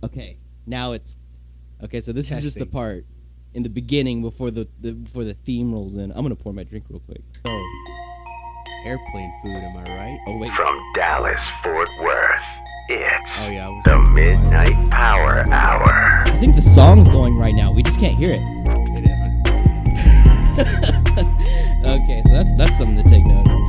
Okay, now it's okay. So this is just the Testing. part in the beginning before the before the theme rolls in. I'm gonna pour my drink real quick. Airplane food, am I right? Oh wait, From Dallas, Fort Worth, it's Oh yeah, I was the Midnight Power Hour. I think the song's going right now. We just can't hear it. It is. Okay, so that's something to take note of.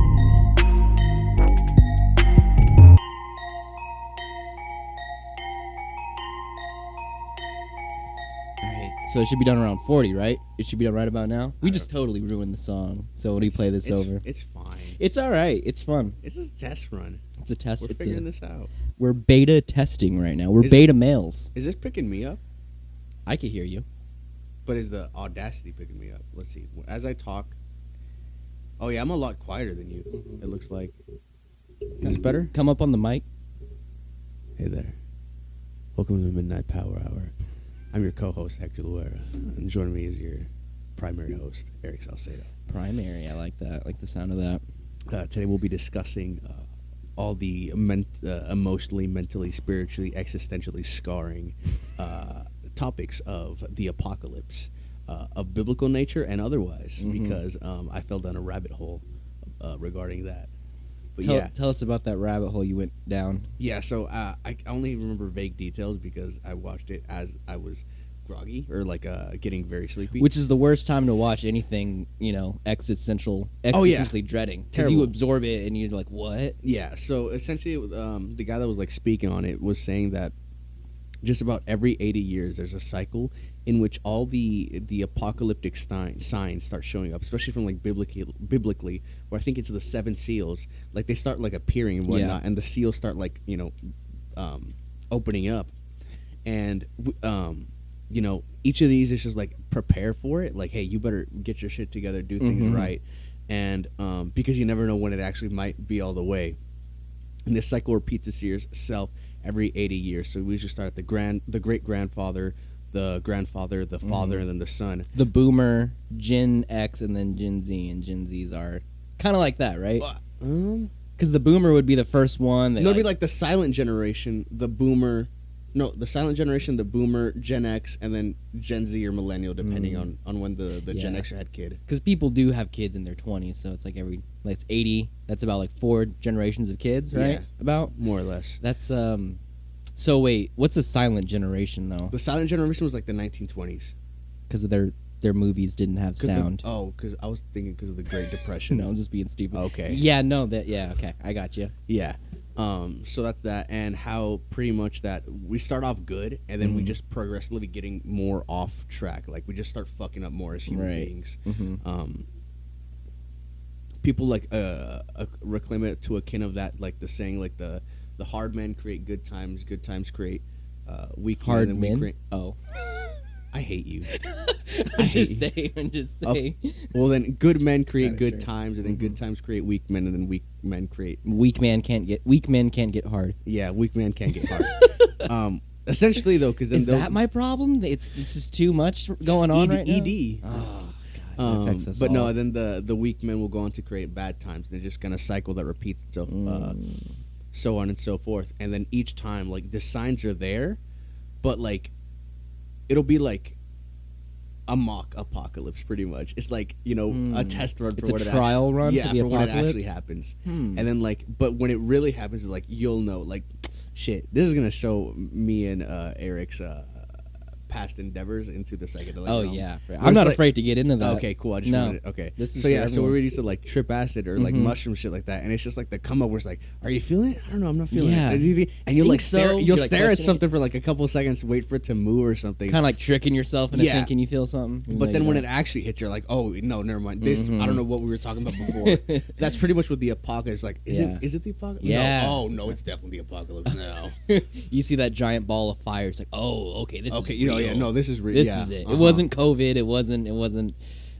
Alright, so it should be done around 40, right? It should be done right about now. We just totally ruined the song. So when do you play this over? It's fine. It's all right. It's fun. It's just a test run. It's a test. We're It's figuring this out. We're beta testing right now. We're Is- beta males. Is this picking me up? I can hear you. But is the Audacity picking me up? Let's see. As I talk. Oh yeah, I'm a lot quieter than you. It looks like. Is this better? Come up on the mic. Hey there. Welcome to the Midnight Power Hour. I'm your co-host Hector Luera, and joining me is your primary host Eric Salcedo. Primary. I like that. I like the sound of that. Today we'll be discussing all the emotionally, mentally, spiritually, existentially scarring topics of the apocalypse, of biblical nature and otherwise, because I fell down a rabbit hole regarding that. But Tell us about that rabbit hole you went down. yeah. So I only remember vague details because I watched it as I was groggy or like getting very sleepy. Which is the worst time to watch anything, existentially dreading. Because you Terrible. absorb it and you're like, what? Yeah, so essentially, the guy that was like speaking on it was saying that just about every 80 years, there's a cycle in which all the apocalyptic signs start showing up, especially from like biblically, where I think it's the 7 seals. Like they start like appearing and whatnot, and the seals start like opening up, and each of these is just like prepare for it. Like, hey, you better get your shit together, do things right, and because you never know when it actually might be all the way. And this cycle repeats itself every 80 years. So we just start at the great grandfather, the grandfather, the father, and then the son. The boomer, Gen X, and then Gen Z. And Gen Zs are kind of like that, right? Because the boomer would be the first one. No, it'd be like the silent generation, the boomer. No, the silent generation, the boomer, Gen X, and then Gen Z or millennial, depending on when the Gen Yeah. Xer had kid. Because people do have kids in their 20s, so it's like it's 80. That's about like 4 generations of kids, right? Yeah. About More or less. that's So wait, what's a silent generation though? The silent generation was like the 1920s. Because their movies didn't have sound. Because I was thinking because of the Great Depression. No, I'm just being stupid. Okay. Yeah, no, okay, I got you. Yeah. So that's that, and how pretty much that we start off good, and then we just progressively getting more off track. Like we just start fucking up more as human Right. beings. People like reclaim it to akin of that, like the saying, like the hard men create good times create weak Hard men. And men. we create, Oh, I hate you. I'm hate just you. saying. I'm just Oh. saying. Well, then good men create kinda good true. times, and then good times create weak men, and then weak men create Weak men can't get hard. weak man can't get hard. Essentially though, because then Is that my problem? It's just too much going on right now. ED. Oh God, it affects us But all. no, then the weak men will go on to create bad times, and they're just gonna cycle that repeats itself, so on and so forth. And then each time, like the signs are there, but like it'll be like a mock apocalypse, pretty much. It's like a test run for It's a what trial it run yeah, for the when it actually apocalypse? happens. And then but when it really happens, like you'll know, like shit, this is gonna show me and Eric's past endeavors into the psychedelic Oh realm. yeah, Where I'm it's not like- afraid to get into that. Okay, cool. I just No. wanted okay. This is so for yeah, so everyone. we're used to like trip acid or like mushroom shit like that, and it's just like the come up where it's like, are you feeling it? I don't know, I'm not feeling Yeah. it. And you'll think like stare, so. you'll You're, like, stare at questioning something for like a couple of seconds, wait for it to move or something. Kind of like tricking yourself into Yeah. thinking you feel something. But No, then you when don't. it actually hits, you're like, oh no, never mind. This I don't know what we were talking about before. That's pretty much what the apocalypse. Like, is Yeah. it the apocalypse? Yeah. No. Oh no, it's definitely the apocalypse now. you see that giant ball of fire, it's like, oh, okay, this Okay, is real. yeah, no, this is real. This yeah, is it. uh-huh. It wasn't COVID. It wasn't.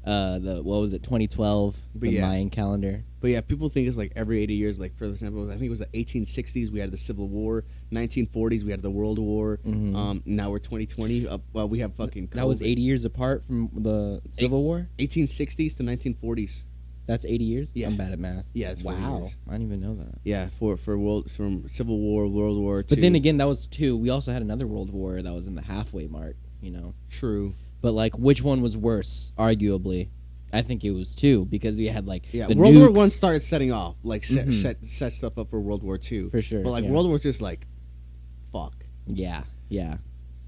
The what was it? 2012. But the yeah. Mayan calendar. But yeah, people think it's like every 80 years. Like for example, I think it was the 1860s we had the Civil War, 1940s we had the World War. Now we're 2020. Well, we have fucking. That was COVID. 80 years apart from the Civil War. 1860s to 1940s. That's 80 years? Yeah. I'm bad at math. Yeah, it's 40 wow. years. I didn't even know that. Yeah, from Civil War, World War II. But then again, that was 2. We also had another World War that was in the halfway mark, you know. True. But like, which one was worse? Arguably, I think it was 2 because we had like the World War nukes. One started setting off, like set stuff up for World War II. For sure, But like yeah. World War just like, fuck. Yeah, yeah.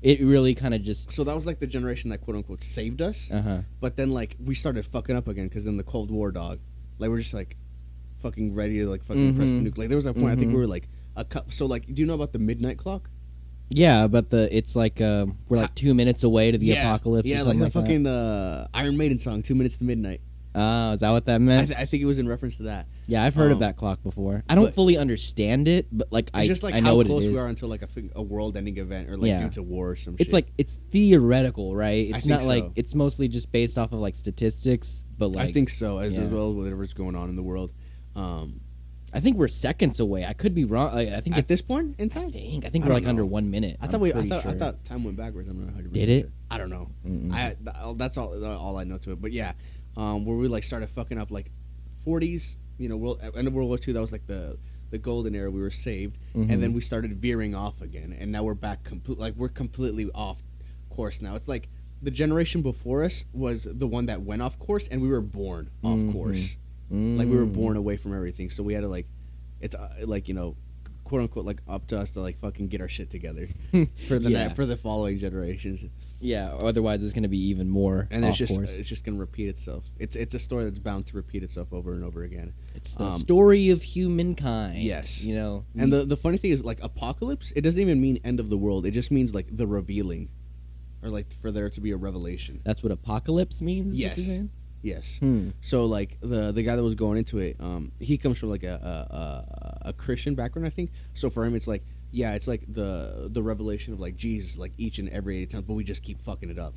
It really kind of just. So that was like the generation that quote unquote saved us. But then like we started fucking up again because then the Cold War, dog. Like we're just like fucking ready to like fucking press the nuke. Like there was a point I think we were like so like do you know about the midnight clock? Yeah, but it's like we're like 2 minutes away to the apocalypse. Yeah, or like something the like fucking the Iron Maiden song, 2 minutes to midnight. Oh, is that what that meant? I think it was in reference to that. Yeah, I've heard of that clock before. I don't fully understand it, but like It's just like I know how what close it is. we are until like a world-ending event or like due to war or some shit. It's like it's theoretical, right? It's think not like so. it's mostly just based off of like statistics, but like I think so, as yeah. well as whatever's going on in the world. I think we're seconds away. I could be wrong. I think At it's this point in time, I think I we're don't like under know. 1 minute. I thought time went backwards. I'm not 100%. Did it? Sure. I don't know. That's all I know to it. But yeah, where we like started fucking up like 40s. You know, end of World War II. That was like the golden era. We were saved, and then we started veering off again, and now we're back. We're completely off course now. It's like the generation before us was the one that went off course, and we were born off course. Like we were born away from everything, so we had to like, it's like, you know, quote unquote, like up to us to like fucking get our shit together for the for the following generations. Yeah, otherwise it's gonna be even more. And off it's course. just gonna repeat itself. It's a story that's bound to repeat itself over and over again. It's the story of humankind. Yes, you know. And the funny thing is, like, apocalypse, it doesn't even mean end of the world. It just means like the revealing, or like for there to be a revelation. That's what apocalypse means. Is what Yes. you're saying? Yes. So like the guy that was going into it, he comes from like a Christian background, I think. So for him, it's like, yeah, it's like the revelation of like Jesus, like each and every 80 times, but we just keep fucking it up.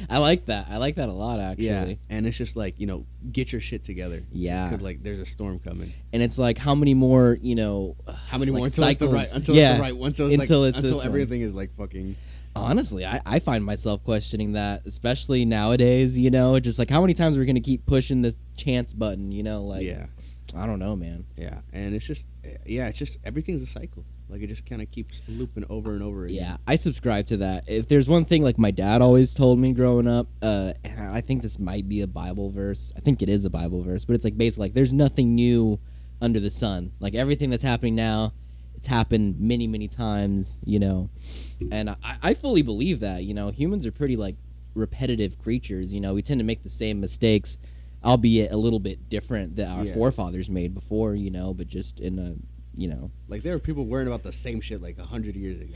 I like that. I like that a lot, actually. Yeah, and it's just like, you know, get your shit together. Yeah. Because like there's a storm coming. And it's like, how many more, you know, How many like more until it's the right? cycles? Until Yeah. it's the right one. Until everything is like fucking. Honestly, I find myself questioning that, especially nowadays, you know, just like how many times we're going to keep pushing this chance button, you know, like, Yeah. I don't know, man. Yeah, and it's just everything's a cycle. Like it just kind of keeps looping over and over again. Yeah, I subscribe to that. If there's one thing like my dad always told me growing up, and I think this might be a Bible verse. I think it is a Bible verse, but it's like basically like there's nothing new under the sun. Like everything that's happening now, it's happened many, many times, you know. And I fully believe that, you know, humans are pretty like repetitive creatures, you know. We tend to make the same mistakes, albeit a little bit different that our forefathers made before, you know, but just in a, you know. Like there were people worrying about the same shit like 100 years ago.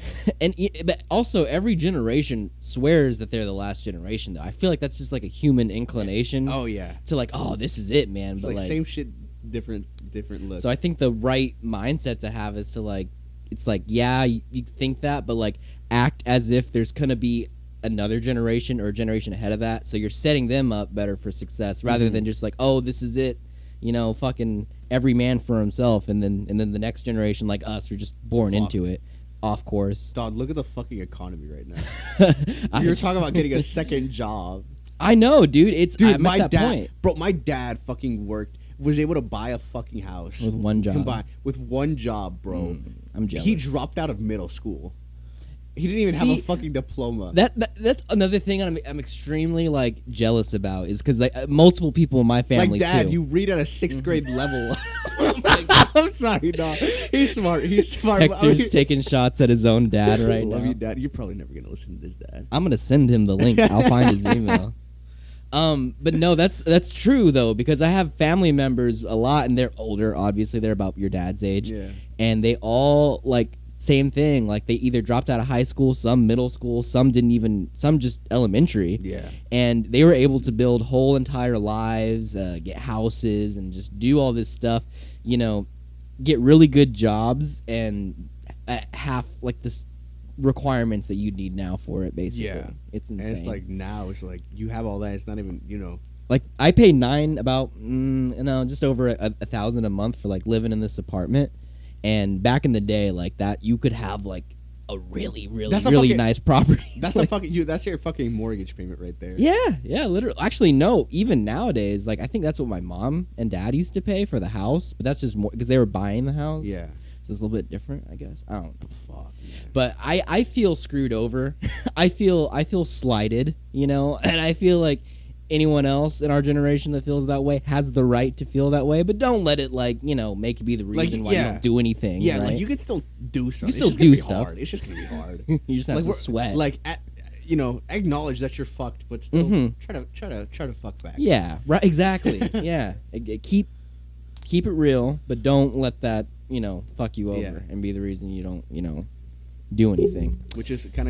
But also every generation swears that they're the last generation, though. I feel like that's just like a human inclination. Oh yeah. To like, oh, this is it, man. It's but like same shit, different look. So I think the right mindset to have is to like, it's like, yeah, you think that, but like act as if there's gonna be another generation or a generation ahead of that, so you're setting them up better for success rather than just like, oh, this is it, you know, fucking every man for himself, and then the next generation like us are just born into it, off course. Dog, look at the fucking economy right now. You're talking about getting a second job. I know, dude. Dude, I'm my at that dad, point. bro, my dad fucking was able to buy a fucking house With one job. With one job, bro. I'm jealous. He dropped out of middle school. He didn't even have a fucking diploma. That's another thing I'm extremely like jealous about, is because like multiple people in my family like, Dad, too. you read at a 6th grade level. I'm sorry, no. He's smart. Hector's taking shots at his own dad right now. Love you, Dad. You're probably never gonna listen to this, Dad. I'm gonna send him the link. I'll find his email. But no, that's true though, because I have family members a lot, and they're older. Obviously, they're about your dad's age, and they all like same thing. Like they either dropped out of high school, some middle school, some just elementary. Yeah, and they were able to build whole entire lives, get houses, and just do all this stuff. You know, get really good jobs and half like this requirements that you'd need now for it, basically. Yeah, it's insane. And it's like now it's like you have all that. It's not even, you know. Like I pay just over $1,000 a month for like living in this apartment, and back in the day, like that you could have like a really That's a really fucking- nice property. That's a fucking you. That's your fucking mortgage payment right there. yeah, literally. Actually, no. Even nowadays, like I think that's what my mom and dad used to pay for the house, but that's just more because they were buying the house. Yeah. So it's a little bit different, I guess. I don't know. Fuck. Man. But I feel screwed over. I feel slighted, you know, and I feel like anyone else in our generation that feels that way has the right to feel that way, but don't let it like, you know, make it be the reason why you don't do anything. Yeah, right? like you can still do something. still It's just gonna do be stuff. hard. It's just gonna be hard. you just have like to we're- sweat. Like you know, acknowledge that you're fucked, but still try to fuck back. yeah, right, exactly. Yeah. Keep it real, but don't let that, you know, fuck you over Yeah. and be the reason you don't, you know, do anything. Which is kind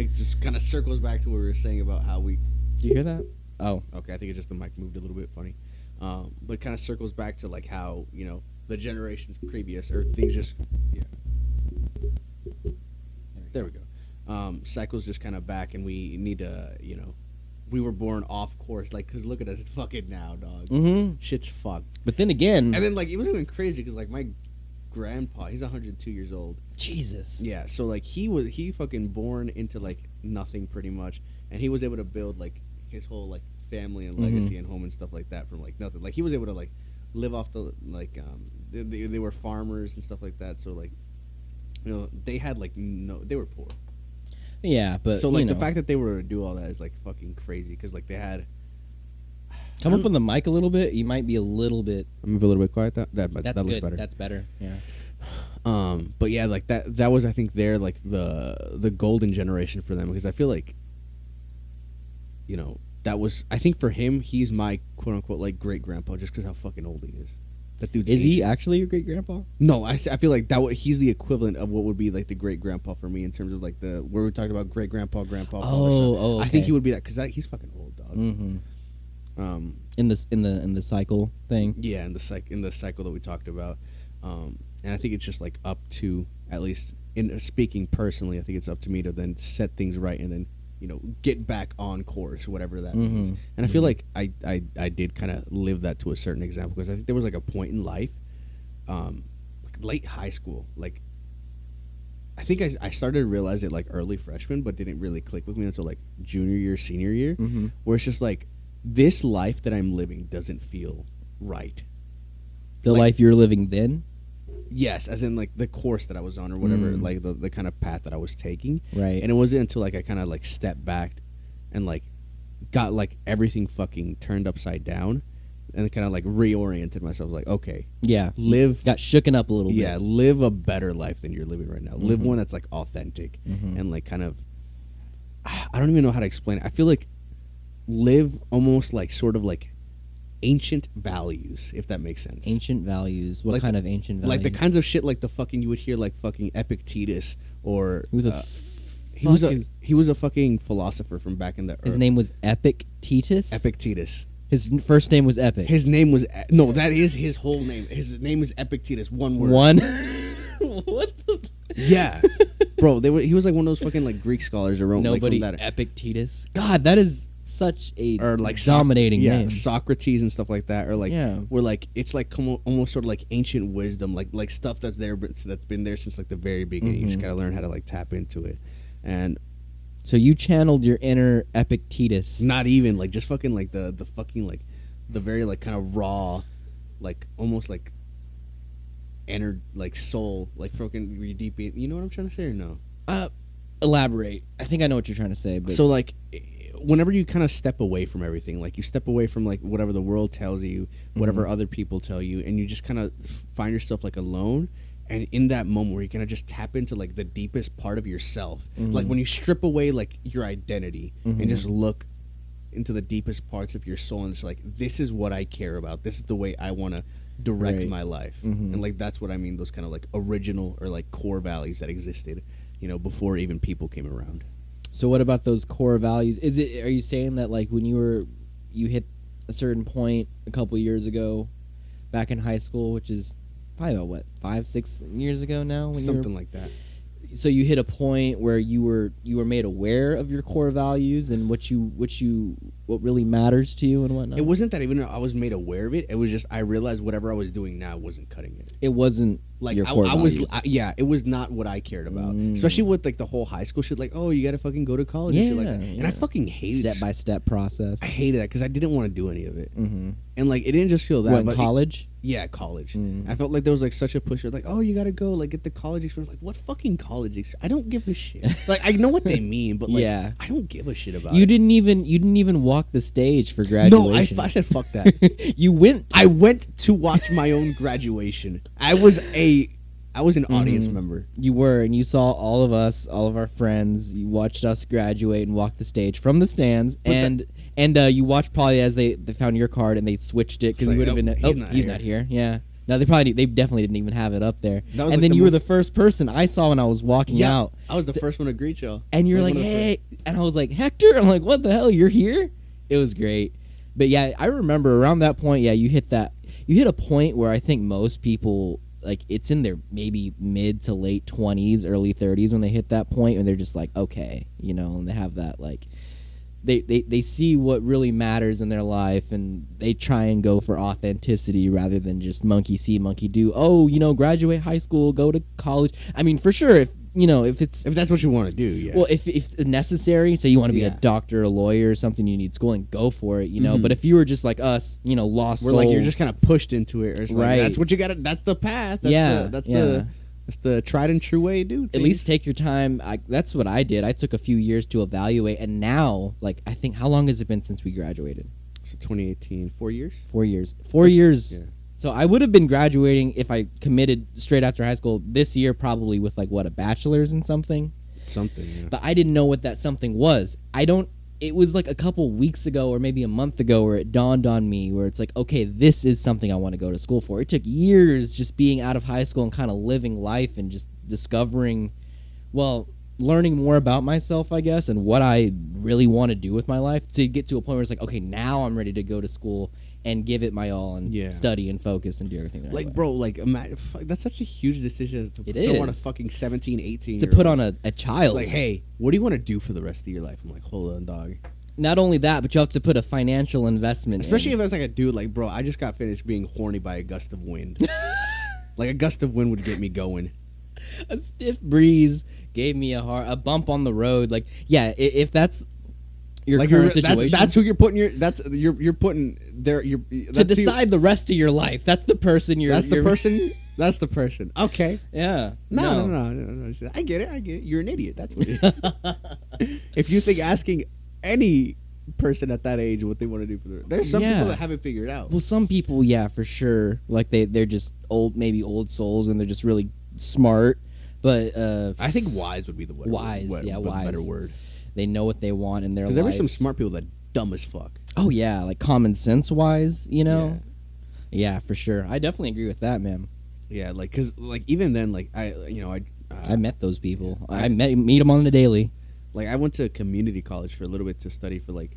of circles back to what we were saying about how we. Do you hear that? Oh. Okay, I think it's just the mic moved a little bit funny, but kind of circles back to like how, you know, the generations previous or things just there we go. Cycles just kind of back, and we need to, you know, we were born off course, like, cause look at us fucking now, dog. Mm-hmm. Shit's fucked. But then again, And then like it was even crazy because like my grandpa, he's 102 years old. Jesus. Yeah, so like he fucking born into like nothing pretty much, and he was able to build like his whole like family and legacy and home and stuff like that from like nothing. Like he was able to like live off the like they were farmers and stuff like that. So like, you know, they had like they were poor. Yeah, but So like you know, the fact that they were able to do all that is like fucking crazy because like they had. come up on the mic a little bit. You might be a little bit. I'm a little bit quiet. That That's looks good. better. That's better. Yeah. But yeah, like that was I think their like the golden generation for them because I feel like, you know, that was I think for him he's my quote unquote like great grandpa just because how fucking old he is. That dude's Is he ancient. actually your great grandpa? No, I feel like he's the equivalent of what would be like the great grandpa for me in terms of like the where we talked about great grandpa, grandpa. father, son. Oh, I think okay. he would be that because he's fucking old, dog. Mm-hmm. In the cycle thing. Yeah, in the cycle that we talked about, and I think it's just like up to at least in speaking personally, I think it's up to me to then set things right and then, you know, get back on course, whatever that means. And I feel like I did kind of live that to a certain example because I think there was like a point in life, like late high school, like I think I started to realize it like early freshman, but didn't really click with me until like junior year, senior year, where it's just like this life that I'm living doesn't feel right. The Like- life you're living then. Yes, as in like the course that I was on or whatever, like the kind of path that I was taking. Right. And it wasn't until like I kind of like stepped back and like got like everything fucking turned upside down and kind of like reoriented myself like, okay, Yeah. live Got shooken up a little yeah, bit. live a better life than you're living right now. Live one that's like authentic and like kind of I don't even know how to explain it. I feel like live almost like sort of like ancient values, if that makes sense. Ancient values. What Like kind the- of ancient values? Like the kinds of shit like the fucking you would hear like fucking Epictetus or Who the he was fuck a is- he was a fucking philosopher from back in the His name was Epictetus. Epictetus. His first name was Epic. His name was no, that is his whole name. His name is Epictetus. One word. One. What the? Yeah, bro. He was like one of those fucking like Greek scholars or Rome. Nobody. Like from that, Epictetus. God, that is such a or like dominating name. Socrates and stuff like that, or like Yeah. where like it's like almost sort of like ancient wisdom, like stuff that's there, but that's been there since like the very beginning. You just gotta learn how to like tap into it, and So you channeled your inner Epictetus. not even like just fucking like the fucking like the very like kind of raw, like almost like like soul, like fucking really deep. You know what I'm trying to say or no? Elaborate. I think I know what you're trying to say, but So like whenever you kind of step away from everything, like you step away from like whatever the world tells you, whatever other people tell you, and you just kind of find yourself like alone, and in that moment where you kind of just tap into like the deepest part of yourself, like when you strip away like your identity and just look into the deepest parts of your soul and it's like, this is what I care about, this is the way I want to direct Right. my life, and like that's what I mean, those kind of like original or like core values that existed, you know, before even people came around. So what about those core values? Are you saying that like when you hit a certain point a couple years ago, back in high school, which is probably about what 5-6 years ago now, when Something like that. so you hit a point where you were made aware of your core values and what really matters to you and whatnot? It wasn't that even I was made aware of it. It was just I realized whatever I was doing now wasn't cutting it. It wasn't Like Your I core was, values. yeah, it was not what I cared about, especially with like the whole high school shit. Like, oh, you gotta fucking go to college, and shit like that. And I fucking hated step by step process. I hated that because I didn't want to do any of it, and like it didn't just feel that. What, in but college? yeah, college. I felt like there was like such a push. Like, oh, you gotta go, like, get the college experience. Like, what fucking college experience? I don't give a shit. Like, I know what they mean, but like, Yeah. I don't give a shit about You it. didn't even walk the stage for No, graduation. I said fuck that. You went. I went to watch my own graduation. I was an audience member. You were, and you saw all of us, all of our friends. You watched us graduate and walk the stage from the stands, and you watched probably as they found your card and they switched it because It's you would like, have been. oh, He's not here. Yeah. No, they definitely didn't even have it up there. That was and like then the you were mo- the first person I saw when I was walking out, I was the first one to greet y'all. and you're Like, like, one of the hey, and I was like, Hector. I'm like, what the hell? You're here? It was great. But yeah, I remember around that point. Yeah, you hit a point where I think most people, like, it's in their maybe mid to late 20s, early 30s when they hit that point, and they're just like, okay, and they have that, like, they see what really matters in their life, and they try and go for authenticity rather than just monkey see, monkey do. Oh, graduate high school, go to college. I mean, for sure, if it's If that's what you want to do, yeah. well, if it's necessary, say you want to be a Yeah. doctor, a lawyer, or something, you need schooling, go for it, But if you were just like us, lost We're souls, like, you're just kind of pushed into it. Or it's like, Right. that's what you got to, that's the path. That's Yeah, That's yeah. that's the tried and true way to do at things. least take your time. That's what I did. I took a few years to evaluate, and now, like, I think, how long has it been since we graduated? So 2018, 4 years? 4 years. 4 years. yeah. So I would have been graduating if I committed straight after high school this year, probably with like a bachelor's in something. Something, yeah. But I didn't know what that something was. It was like a couple weeks ago or maybe a month ago where it dawned on me where it's like, okay, this is something I want to go to school for. It took years just being out of high school and kind of living life and just discovering, learning more about myself, I guess, and what I really want to do with my life to get to a point where it's like, okay, now I'm ready to go to school and give it my all and Yeah. study and focus and do everything. the right Like, way. bro, like, that's such a huge decision to It throw on a is. fucking 17, 18 to year put old. on a child. It's like, hey, what do you want to do for the rest of your life? I'm like, hold on, dog. Not only that, but you have to put a financial investment Especially in. if it's like a dude, like, bro, I just got finished being horny by a gust of wind. Like, a gust of wind would get me going. A stiff breeze gave me a bump on the road. Like, yeah, if that's your Like, current situation, that's who you're putting you're putting there. to decide the rest of your life. That's the person you're. That's the you're- person. That's the person. Okay. Yeah. No. I get it. You're an idiot. That's what it is. If you think asking any person at that age what they want to do for there's some Yeah. people that haven't figured out. Well, some people, yeah, for sure. Like they're just maybe old souls, and they're just really smart. But I think wise would be the word. Wise, wise. Better word. they know what they want in their Because life. there were some smart people that dumb as fuck. Oh yeah, like common sense wise, Yeah, for sure. I definitely agree with that, man. Yeah, like because like even then like I I met those people. I meet them on the daily. like I went to community college for a little bit to study for like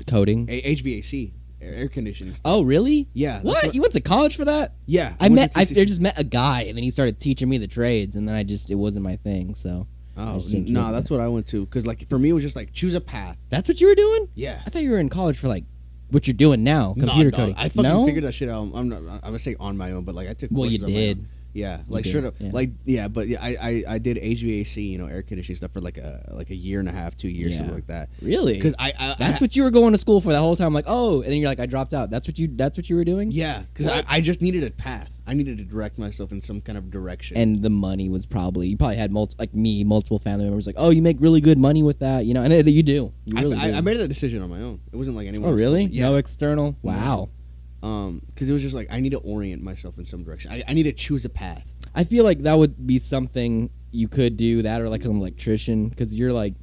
Coding. HVAC air conditioning stuff. Oh really? Yeah. What? that's You went to college for that? Yeah. I went to I TCC. just met a guy, and then he started teaching me the trades, and then it wasn't my thing. So Oh just didn't no, keep that's what I went to because like for me it was just like choose a path. that's what you were doing. Yeah. I thought you were in college for like what you're doing now, computer No, coding. I fucking no? figured that shit out. I'm gonna say on my own, but like I took. Well, you courses on my did. own. Yeah, like did, straight up, yeah. like yeah, but yeah, I did HVAC, air conditioning stuff for like a year and a half, 2 years, Yeah. something like that. Really? Because That's what you were going to school for the whole time. Like, oh, and then you're like, I dropped out. That's what you were doing. Yeah, because I just needed a path. I needed to direct myself in some kind of direction. And the money was you probably had multiple family members like, oh, you make really good money with that, and you do. You really do. I made that decision on my own. It wasn't like anyone. Oh, else really? told me. Yeah. No external. Wow. Because it was just like I need to orient myself in some direction. I need to choose a path. I feel like that would be something you could do, that or like an electrician, because you're like,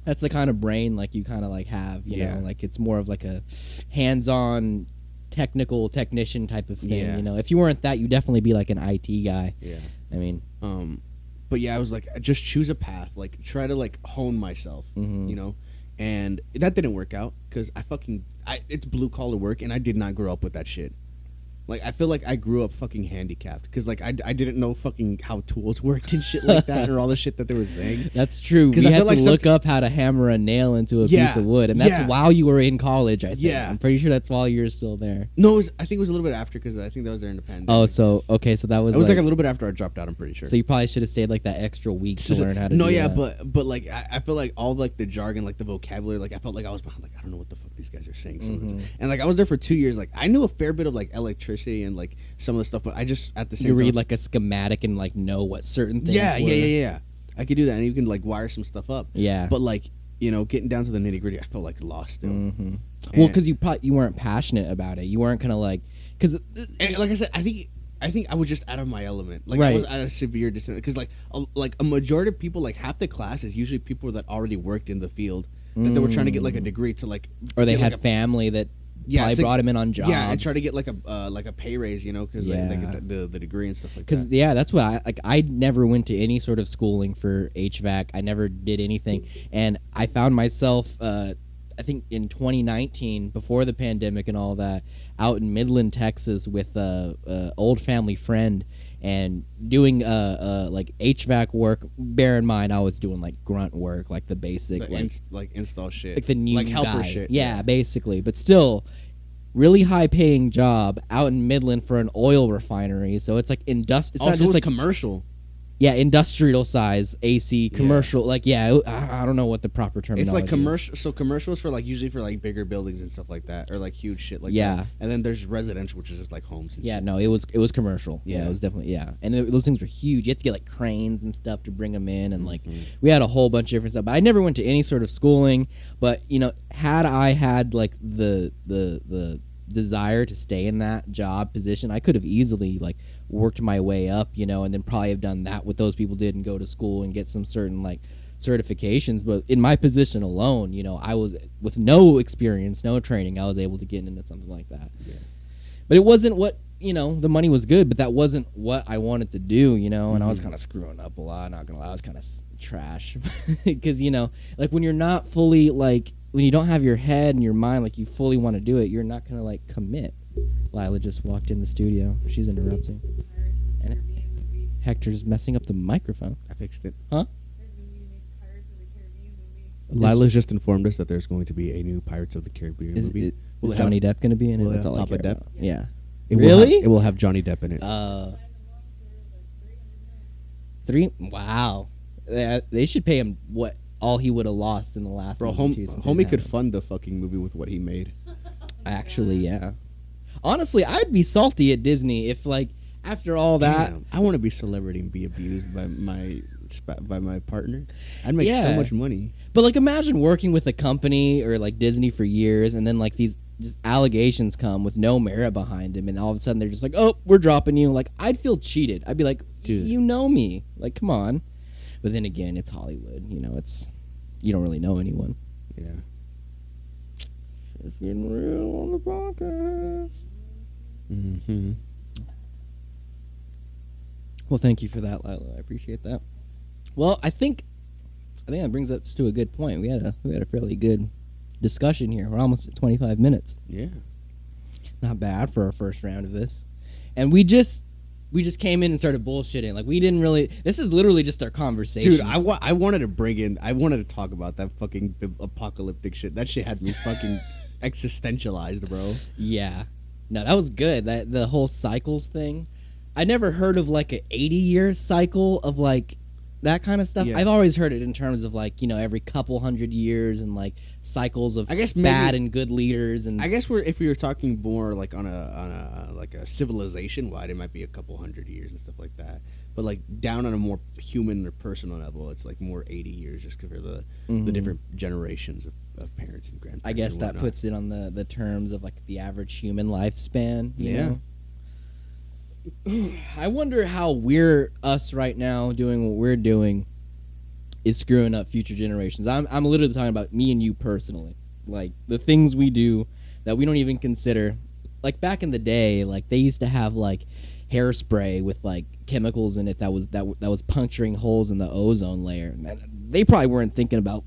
that's the kind of brain like you kind of like have, you Yeah. know, like it's more of like a hands-on technician type of thing. Yeah. If you weren't that, you'd definitely be like an IT guy. Yeah. I mean, But yeah, I was like, just choose a path. Like, try to like hone myself, And that didn't work out because it's blue collar work, and I did not grow up with that shit. Like I feel like I grew up fucking handicapped because like I didn't know fucking how tools worked and shit like that or all the shit that they were saying. That's true. 'Cause We I had feel to like look up how to hammer a nail into a Yeah, piece of wood, and that's yeah. while you were in college. I think. Yeah. I'm pretty sure that's while you were still there. No, I think it was a little bit after because I think that was during the pandemic. Oh, so okay, so that was it was like a little bit after I dropped out. I'm pretty sure. so you probably should have stayed like that extra week to learn how to. No, do yeah, that. but like I feel like all like the jargon, like the vocabulary, like I felt like I was behind. Like I don't know what the fuck these guys are saying. And like I was there for 2 years. Like I knew a fair bit of like electricity and like some of the stuff, but I just at the same you time read like a schematic and like know what certain things. yeah, were. yeah. I could do that, and you can like wire some stuff up. Yeah. But like getting down to the nitty gritty, I felt like lost still. Mm-hmm. Well, because you weren't passionate about it. You weren't kind of like because And like I said, I think I was just out of my element. Like I Right. was at a severe disadvantage because like a majority of people, like half the class is usually people that already worked in the field that they were trying to get like a degree to like or they get, had like, family that Yeah, probably it's like- brought him in on jobs. yeah, and try to get like a pay raise, because they Yeah. get the degree and stuff like Because that. yeah, that's what I like. I never went to any sort of schooling for HVAC. I never did anything, and I found myself, I think in 2019, before the pandemic and all that, out in Midland, Texas, with a old family friend, and doing like HVAC work. Bear in mind, I was doing like grunt work, like the basic, Like install shit, like the new like helper guy. shit. Yeah, basically, but still. Really high paying job out in Midland for an oil refinery, so it's like It's Also, not just it's like commercial. yeah, industrial size AC commercial. Like I don't know what the proper terminology. It's like is. commercial. So commercials for like usually for like bigger buildings and stuff like that, or like huge shit like Yeah. that. And then there's residential, which is just like homes. And Yeah, shit. no, it was commercial. Yeah, Yeah. it was definitely and those things were huge. You had to get like cranes and stuff to bring them in, and like Mm-hmm. we had a whole bunch of different stuff. But I never went to any sort of schooling. But had I had like the desire to stay in that job position, I could have easily like worked my way up, and then probably have done that what those people did and go to school and get some certain like certifications. But in my position alone, I was with no experience, no training, I was able to get into something like that. Yeah. But it wasn't what the money was good, but that wasn't what I wanted to do, and I was kind of screwing up a lot. Not gonna lie, I was kind of trash because like when you're not fully like when you don't have your head and your mind like you fully want to do it, you're not gonna like commit. Lila just walked in the studio. She's interrupting. Pirates of the And- Caribbean movie. Hector's messing up the microphone. I fixed it. Huh? There's going to be a new Pirates of the Caribbean movie. Lila's just informed us that there's going to be a new Pirates of the Caribbean Is, movie. is Will it Johnny have- Depp gonna be in it? will it That's have all I Papa care Depp? about. Yeah. It will have- Really? it will have Johnny Depp in it. Signed them on for like $300 million. 3. Wow. They should pay him what all he would have lost in the last. Bro, movie, too, since homie they could had him. fund the fucking movie with what he made. Actually, yeah. Honestly, I'd be salty at Disney if, like, after all that. Damn, I want to be celebrity and be abused by my partner. I'd make Yeah. so much money. But, like, imagine working with a company or, like, Disney for years, and then, like, these just allegations come with no merit behind him, and all of a sudden they're just like, oh, we're dropping you. Like, I'd feel cheated. I'd be like, Dude. you know me. Like, come on. But then again, it's Hollywood. You don't really know anyone. Yeah. It's getting real on the podcast. Mm-hmm. Well, thank you for that, Lila. I appreciate that. Well, I think that brings us to a good point. We had a fairly good discussion here. We're almost at 25 minutes. Yeah. Not bad for our first round of this. And we just came in and started bullshitting. Like, we didn't really. This is literally just our conversation. Dude, I wanted to bring in. I wanted to talk about that fucking apocalyptic shit. That shit had me fucking existentialized, bro. Yeah. No, that was good. That the whole cycles thing. I never heard of like an 80-year cycle of like that kind of stuff. Yeah. I've always heard it in terms of like, every couple hundred years and like cycles of I guess maybe- bad and good leaders and I guess if we were talking more like on a like a civilization wide, it might be a couple hundred years and stuff like that. But like down on a more human or personal level, it's like more 80 years just for the different generations of parents and grandparents. I guess and that whatnot. puts it on the terms of like the average human lifespan. You Yeah. know? I wonder how us right now doing what we're doing is screwing up future generations. I'm literally talking about me and you personally. Like the things we do that we don't even consider. Like back in the day, like they used to have like hairspray with like chemicals in it that was puncturing holes in the ozone layer. And they probably weren't thinking about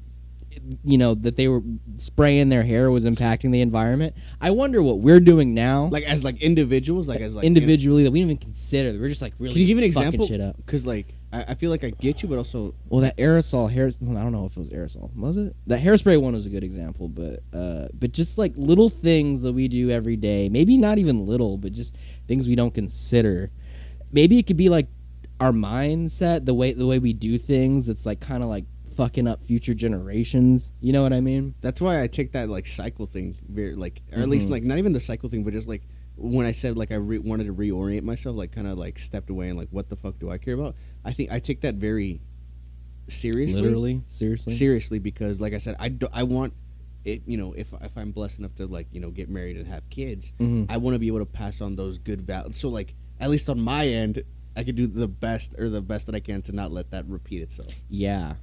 that they were spraying their hair was impacting the environment. I wonder what we're doing now, Like as like individuals, like as like individually, that we don't even consider. We're just like really Can you give an fucking example? shit up. Because like I feel like I get you, but also Well, that aerosol hair, well, I don't know if it was aerosol. Was it? That hairspray one was a good example, but just like little things that we do every day, maybe not even little, but just things we don't consider. Maybe it could be like our mindset, the way we do things, that's like kind of like fucking up future generations. You know what I mean? that's why I take that like cycle thing very like, or at least like not even the cycle thing, but just like when I said like I wanted to reorient myself, like kind of like stepped away and like what the fuck do I care about? I think I take that very seriously. Literally, Seriously, because like I said, I want it. If I'm blessed enough to like get married and have kids, I want to be able to pass on those good values. So like at least on my end, I could do the best that I can to not let that repeat itself. Yeah.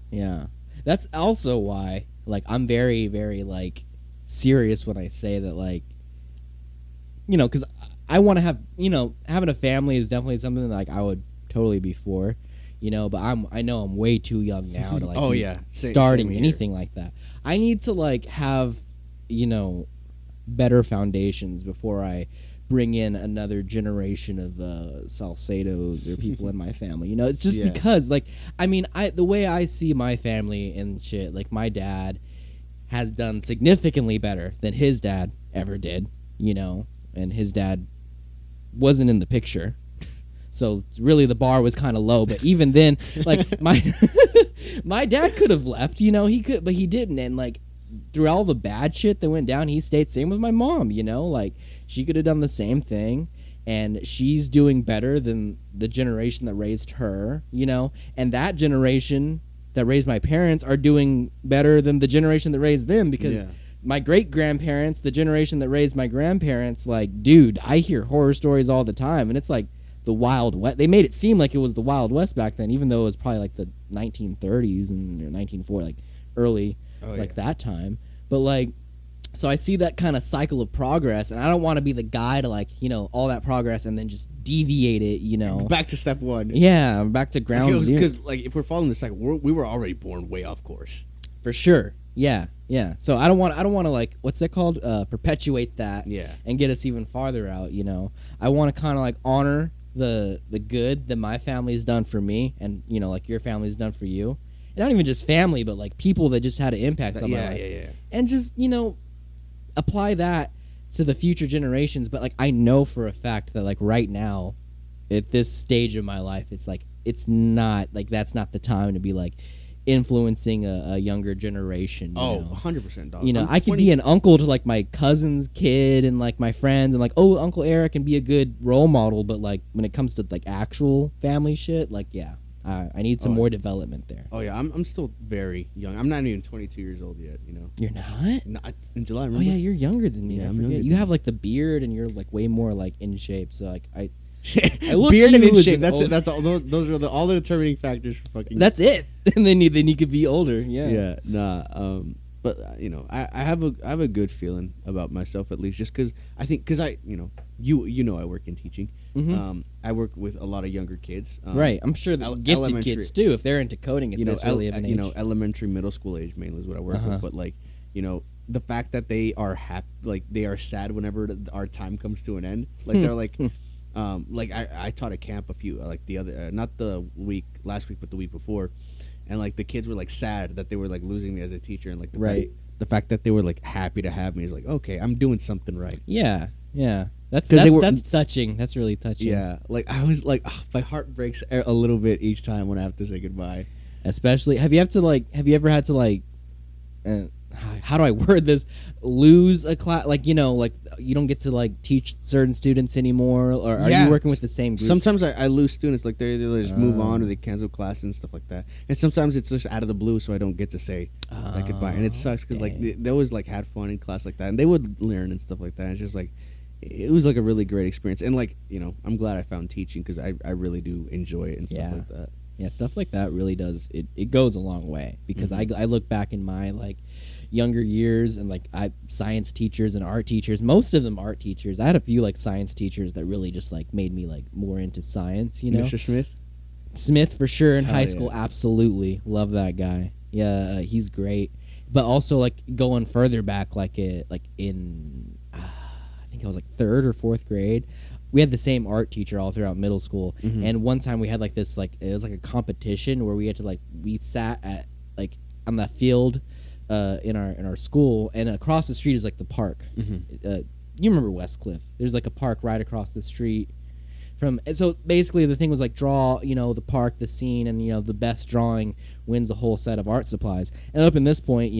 That's also why, like, I'm very, very, like, serious when I say that, like, because I want to have, having a family is definitely something that, like, I would totally be for, but I know I'm way too young now to, like, Oh, be yeah. starting Same here. anything like that. I need to, like, have, better foundations before I bring in another generation of Salcedos or people in my family. It's just Yeah. because, like, I mean, the way I see my family and shit, like, my dad has done significantly better than his dad ever did, and his dad wasn't in the picture. So really the bar was kind of low, but even then, like, my dad could have left, he could, but he didn't. And like, through all the bad shit that went down, he stayed. Same with my mom, like, she could have done the same thing, and she's doing better than the generation that raised her, and that generation that raised my parents are doing better than the generation that raised them, because my great-grandparents, the generation that raised my grandparents, like, dude, I hear horror stories all the time, and it's like the Wild West. They made it seem like it was the Wild West back then, even though it was probably like the 1930s and 1940, like early, that time. But like, so I see that kind of cycle of progress, and I don't want to be the guy to, like, all that progress and then just deviate it, Back to step one. Yeah, back to ground zero. Because like if we're following the cycle, we were already born way off course. For sure. Yeah. So I don't want to, like, what's that called? Perpetuate that. Yeah. And get us even farther out. I want to kind of like honor the good that my family has done for me, and like your family's done for you, and not even just family, but like people that just had an impact on my life. Yeah. And just apply that to the future generations. But like, I know for a fact that like right now, at this stage of my life, it's like, it's not like, that's not the time to be like influencing a younger generation. Oh, 100%, dog. I could be an uncle to like my cousin's kid and like my friends, and like, oh, Uncle Eric can be a good role model, but like when it comes to like actual family shit, like, I need some more development there. Oh yeah, I'm still very young. I'm not even 22 years old yet. You're not? No, in July. Oh Remember? yeah, you're younger than me. Yeah, I I'm forget. younger You than have you. like the beard, and you're like way more like in shape. So like I look Beard to and you in as shape. an That's old- it. That's all. Those are all the determining factors for fucking. That's it. And then you could be older. Yeah. Yeah. Nah. But I have a good feeling about myself, at least, just because I think I I work in teaching. Mhm. I work with a lot of younger kids. Right. I'm sure the gifted elementary- kids too, if they're into coding at this early of an age. Elementary, middle school age mainly is what I work with. But like, the fact that they are happy, like they are sad whenever our time comes to an end. Like they're like, like I taught a camp a few like the other not the last week, but the week before, and like the kids were like sad that they were like losing me as a teacher, and like the fact that they were like happy to have me is like, okay, I'm doing something right. Yeah. That's 'Cause they were- that's touching. That's really touching. Yeah, like I was like, my heart breaks a little bit each time when I have to say goodbye. Especially, have you ever had to like, how do I word this? Lose a class, like like you don't get to like teach certain students anymore, or are Yeah. you working with the same group? Sometimes I lose students, like they just move on or they cancel class and stuff like that. And sometimes it's just out of the blue, so I don't get to say that goodbye, and it sucks because like they always like had fun in class like that, and they would learn and stuff like that. It's just like it was like a really great experience, and like I'm glad I found teaching because I really do enjoy it and stuff like that. Yeah, stuff like that really does it goes a long way, because I look back in my like younger years, and like science teachers and art teachers, most of them art teachers. I had a few like science teachers that really just like made me like more into science, Mr. Smith. Smith for sure in Hell high yeah. school, absolutely love that guy. Yeah, he's great. but also like going further back, like in I think I was like 3rd or 4th grade. We had the same art teacher all throughout middle school, and one time we had like this like it was like a competition where we had to like we sat at like on the field in our school, and across the street is like the park. You remember Westcliff? There's like a park right across the street from. And so basically, the thing was like draw, the park, the scene, and the best drawing wins a whole set of art supplies. And up in this point,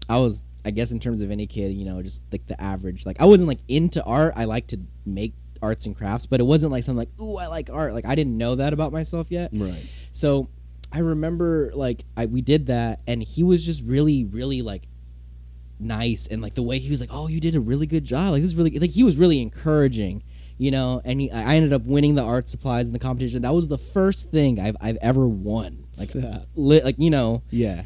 I was, I guess, in terms of any kid, just like the average. Like I wasn't like into art. I like to make arts and crafts, but it wasn't like something like, ooh, I like art. Like I didn't know that about myself yet. Right. So I remember like we did that, and he was just really, really like nice, and like the way he was like, oh, you did a really good job. Like this is really like he was really encouraging, and I ended up winning the art supplies in the competition. That was the first thing I've ever won. Like Yeah.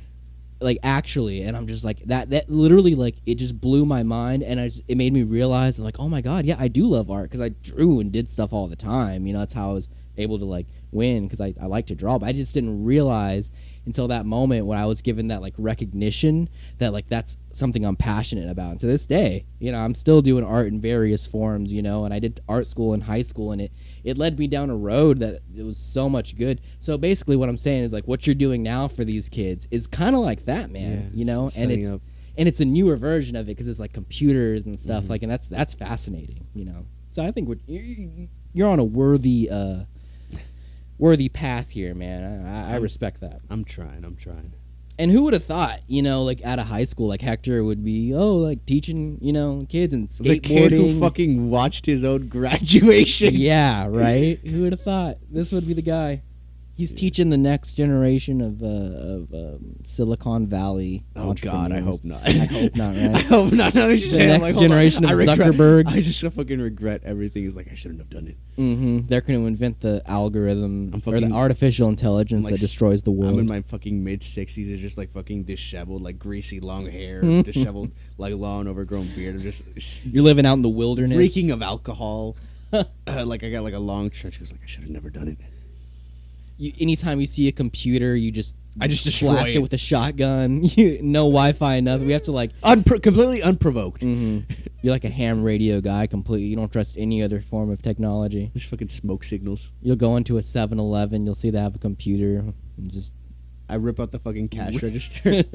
Like actually, and I'm just like that literally like it just blew my mind, and it made me realize like, oh my god, yeah, I do love art because I drew and did stuff all the time. That's how I was able to like win, because I like to draw, but I just didn't realize until that moment when I was given that like recognition that like that's something I'm passionate about. And to this day, I'm still doing art in various forms, and I did art school in high school, and it led me down a road that it was so much good. So basically what I'm saying is like what you're doing now for these kids is kind of like that, man. And it's a newer version of it because it's like computers and stuff like, and that's fascinating, So I think you're on a worthy path here, man. I respect that. I'm trying. And who would have thought, like out of high school, like Hector would be, like teaching, kids and skateboarding. The kid who fucking watched his own graduation. Yeah, right? Who would have thought this would be the guy? He's teaching the next generation of Silicon Valley entrepreneurs. God, I hope not. I hope not, right? I hope not. No, The next generation of Zuckerbergs. I just fucking regret everything. It's like, I shouldn't have done it. They're going to invent the algorithm or the artificial intelligence that destroys the world. I'm in my fucking mid-60s. It's just like fucking disheveled, like greasy long hair, disheveled, like long overgrown beard. I'm just You're living out in the wilderness. reeking of alcohol. Like I got like a long trench. It's like, I should have never done it. Anytime you see a computer, I just destroy blast it with a shotgun. No Wi-Fi, nothing. We have to like completely unprovoked. You're like a ham radio guy completely. You don't trust any other form of technology. Just fucking smoke signals. You'll go into a 7-Eleven. You'll see they have a computer. And just I rip out the fucking cash register.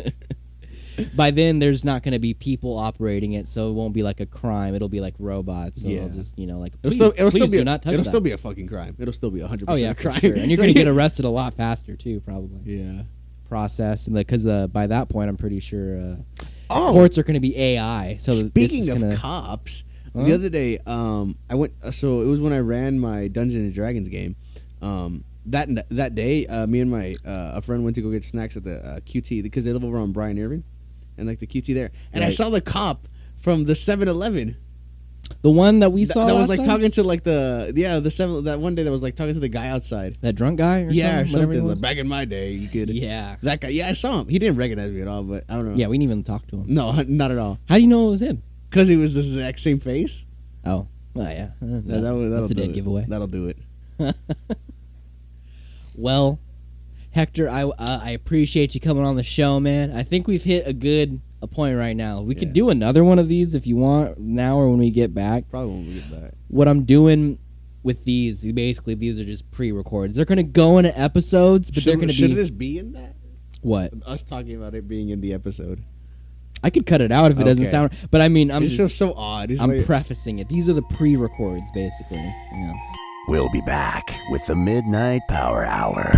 by then, there's not going to be people operating it, so it won't be like a crime. It'll be like robots. So it'll just like please do not touch that. It'll still be a fucking crime. It'll still be 100% oh yeah, a crime. for sure. And you're going to get arrested a lot faster too, probably. Yeah. Process and because by that point, I'm pretty sure courts are going to be AI. So speaking of cops, the other day, I went. So it was when I ran my Dungeons and Dragons game. That day, me and my a friend went to go get snacks at the QT because they live over on Bryan Irving, and like the QT there. And I saw the cop from the 7-Eleven. The one that we saw that was like time? talking to like that one day that was like talking to the guy outside. That drunk guy or something. Like, back in my day, you could. Yeah. That guy. Yeah, I saw him. He didn't recognize me at all, but I don't know. Yeah, we didn't even talk to him. No, not at all. How do you know it was him? Because he was the exact same face. Oh. Well, yeah. That's a dead giveaway. That'll do it. Well, Hector, I appreciate you coming on the show, man. I think we've hit a point right now. We could do another one of these if you want now or when we get back. Probably when we get back. What I'm doing with these, basically, these are just pre-recorded. They're going to go into episodes, but they're going to be... Should this be in that? What? Us talking about it being in the episode. I could cut it out if it doesn't sound... But I mean, it's just so odd. I'm prefacing it. These are the pre-records, basically. Yeah. We'll be back with the Midnight Power Hour.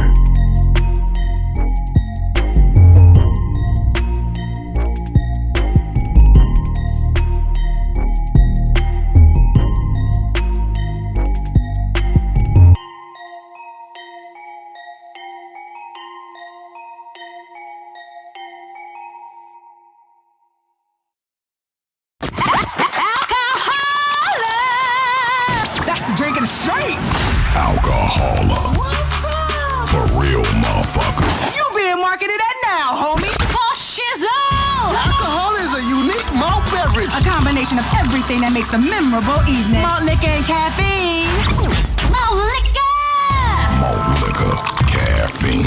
Alcohola. For real motherfuckers. You being marketed at now, homie. For shizzle! Alcohol is a unique malt beverage. A combination of everything that makes a memorable evening. Malt liquor and caffeine. Malt liquor! Malt liquor, caffeine,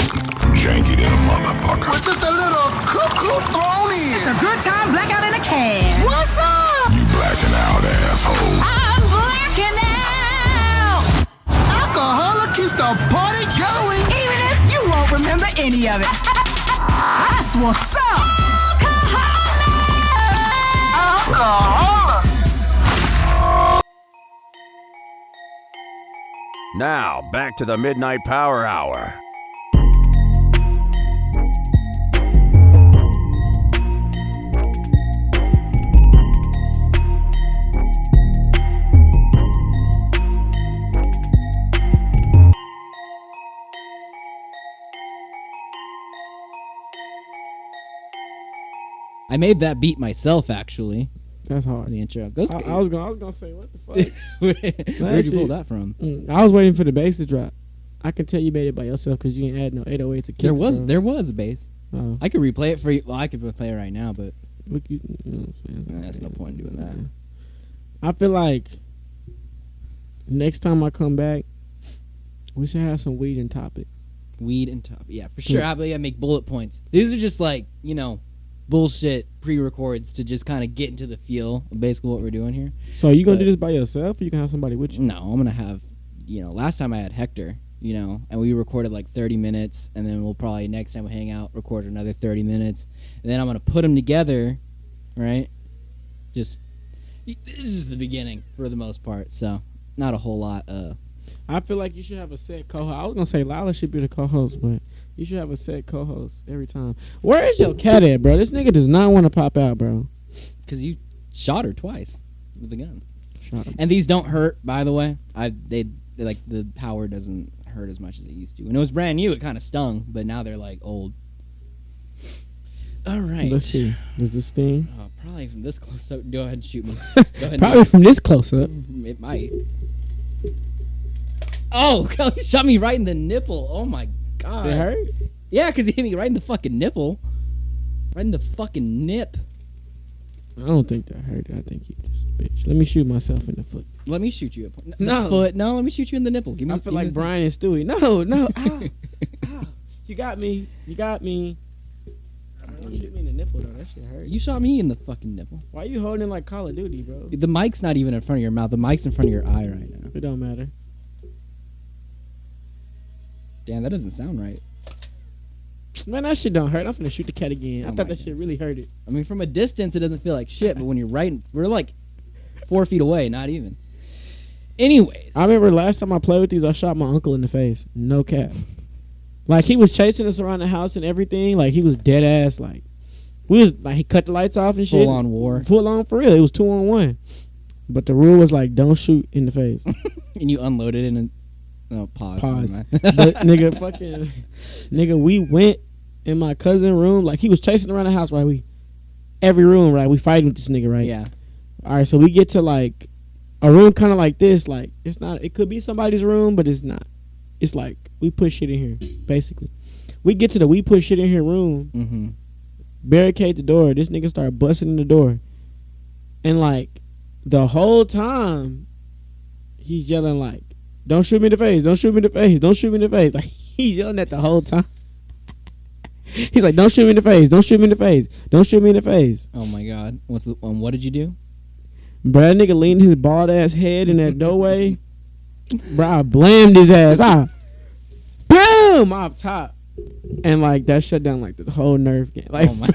janky than a motherfucker. With just a little cuckoo throw Tan. What's up? You blacking out, asshole. I'm blacking out. Alcoholic keeps the party going. Even if you won't remember any of it. That's what's up. Alcoholic. Now, back to the Midnight Power Hour. I made that beat myself, actually. That's hard. The intro. Goes I was gonna say, what the fuck? Where'd you pull that from? I was waiting for the bass to drop. I can tell you made it by yourself because you ain't add no 808 to kicks. There was a bass. Oh. I could replay it for you. Well, I could play it right now, but Look, you know what I'm saying? that's no point in doing that. I feel like next time I come back, we should have some weed and topics. Weed and top. Yeah, for sure. I make bullet points. These are just like, bullshit pre-records to just kind of get into the feel of basically what we're doing here. So you gonna But- do this by yourself, or you can have somebody with you? No, I'm gonna have, last time I had Hector, and we recorded like 30 minutes, and then we'll probably next time we hang out record another 30 minutes, and then I'm gonna put them together, right? This is the beginning for the most part, so not a whole lot. I feel like you should have a set co-host. I was gonna say Lila should be the co-host, but you should have a set co-host every time. Where is your cat at, bro? This nigga does not want to pop out, bro. Because you shot her twice with the gun. Shut up. And these don't hurt, by the way. They like the power doesn't hurt as much as it used to. When it was brand new, it kind of stung, but now they're like old. All right. Let's see. Does this thing? Probably from this close up. Go ahead and shoot me. Go ahead. And Probably from this close up. it might. Oh, God, he shot me right in the nipple. Oh my God. It hurt? Yeah, because he hit me right in the fucking nipple. Right in the fucking nip. I don't think that hurt. I think you just bitch. Let me shoot myself in the foot. Let me shoot you. The No. foot. No, let me shoot you in the nipple. Give me. I feel give me like the- Brian and Stewie. No. Ow. Ow. You got me. Don't shoot me in the nipple though. That shit hurt. You shot me in the fucking nipple. Why you holding it like Call of Duty, bro? The mic's not even in front of your mouth. The mic's in front of your eye right now. It don't matter. Damn, that doesn't sound right. Man, that shit don't hurt. I'm finna shoot the cat again. I Oh thought my that shit really hurted. I mean, from a distance, it doesn't feel like shit, but when you're we're like 4 feet away, not even. Anyways. I remember last time I played with these, I shot my uncle in the face. No cap. Like, he was chasing us around the house and everything. Like, he was dead ass. Like, we was like, he cut the lights off and shit. Full on war. Full on for real. It was 2-on-1. But the rule was like, don't shoot in the face. And you unloaded in a. No, pause. Pause. Never But mind. nigga, we went in my cousin room. Like, he was chasing around the house, right? Every room, right? We fighting with this nigga, right? Yeah. All right, so we get to like a room kind of like this. Like, it's not. It could be somebody's room, but it's not. It's like we put shit in here, basically. We get to the we put shit in here room, Mm-hmm. barricade the door. This nigga start busting in the door, and like the whole time, he's yelling like, "Don't shoot me in the face! Don't shoot me in the face! Don't shoot me in the face!" Like, he's yelling that the whole time. He's like, "Don't shoot me in the face! Don't shoot me in the face! Don't shoot me in the face!" Oh my God. What did you do? Bro, that nigga leaned his bald ass head in that doorway. Bro, I blamed his ass. Boom off top. And like that shut down like the whole nerve game. Like, Oh my.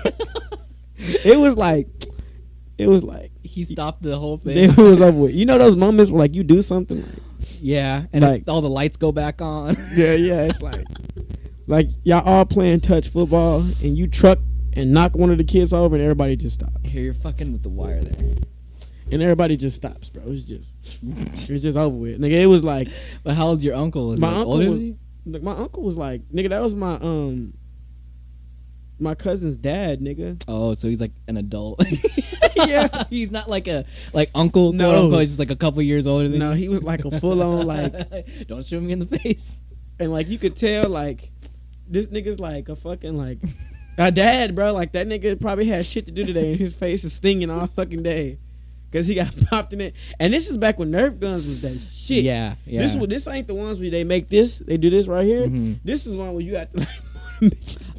it was like He stopped the whole thing. it was over with. You know those moments where like you do something like, Yeah, and Like- all the lights go back on. yeah, it's like y'all all playing touch football and you truck and knock one of the kids over and everybody just stops. Here, you're fucking with the wire there. And everybody just stops, bro. It's just over with. Nigga, it was like But how old's your uncle? Is my he like uncle older was than you? like, my uncle was like, nigga, that was my cousin's dad, nigga. Oh, so he's like an adult. Yeah. He's not like a uncle. No. Quote unquote. He's just like a couple years older than No, you. he was like a full on like, Don't shoot me in the face. and like you could tell like this nigga's like a fucking like a dad, bro. Like that nigga probably had shit to do today, and his face is stinging all fucking day because he got popped in it. And this is back when Nerf guns was that shit. Yeah, yeah. This ain't the ones where they make this. They do this right here. Mhm. This is one where you have to like bitches.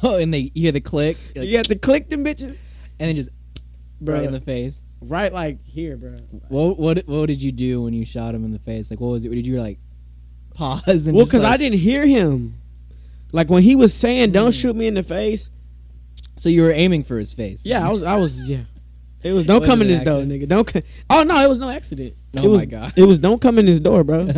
Oh, and you hear the click, like, You have to click them bitches. and then just bro. Right in the face. Right, like here, bro. What did you do when you shot him in the face? Like, what was it? Did you like pause and Well, just, because like, I didn't hear him. Like when he was saying, "Don't shoot me in the face." So you were aiming for his face? Yeah, I was. Yeah, it was. Don't Was come it in this an door, accident? nigga. Don't. Oh no, it was no accident. Oh it was, my God. It was. Don't come in this door, bro.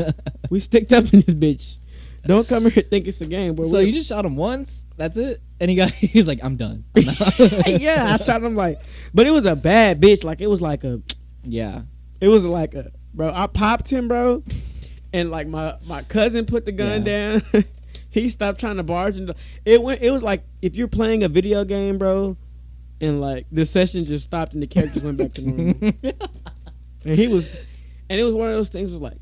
We sticked up in this bitch. Don't come here think it's a game, bro. So you just shot him once? That's it? And he's like, I'm done. I'm out. yeah, I shot him like, but it was a bad bitch. Like it was like a. Yeah. It was like a, bro. I popped him, bro, and like my cousin put the gun down. He stopped trying to barge into it. It was like if you're playing a video game, bro, and like the session just stopped and the characters went back to normal. And it was one of those things. Was like,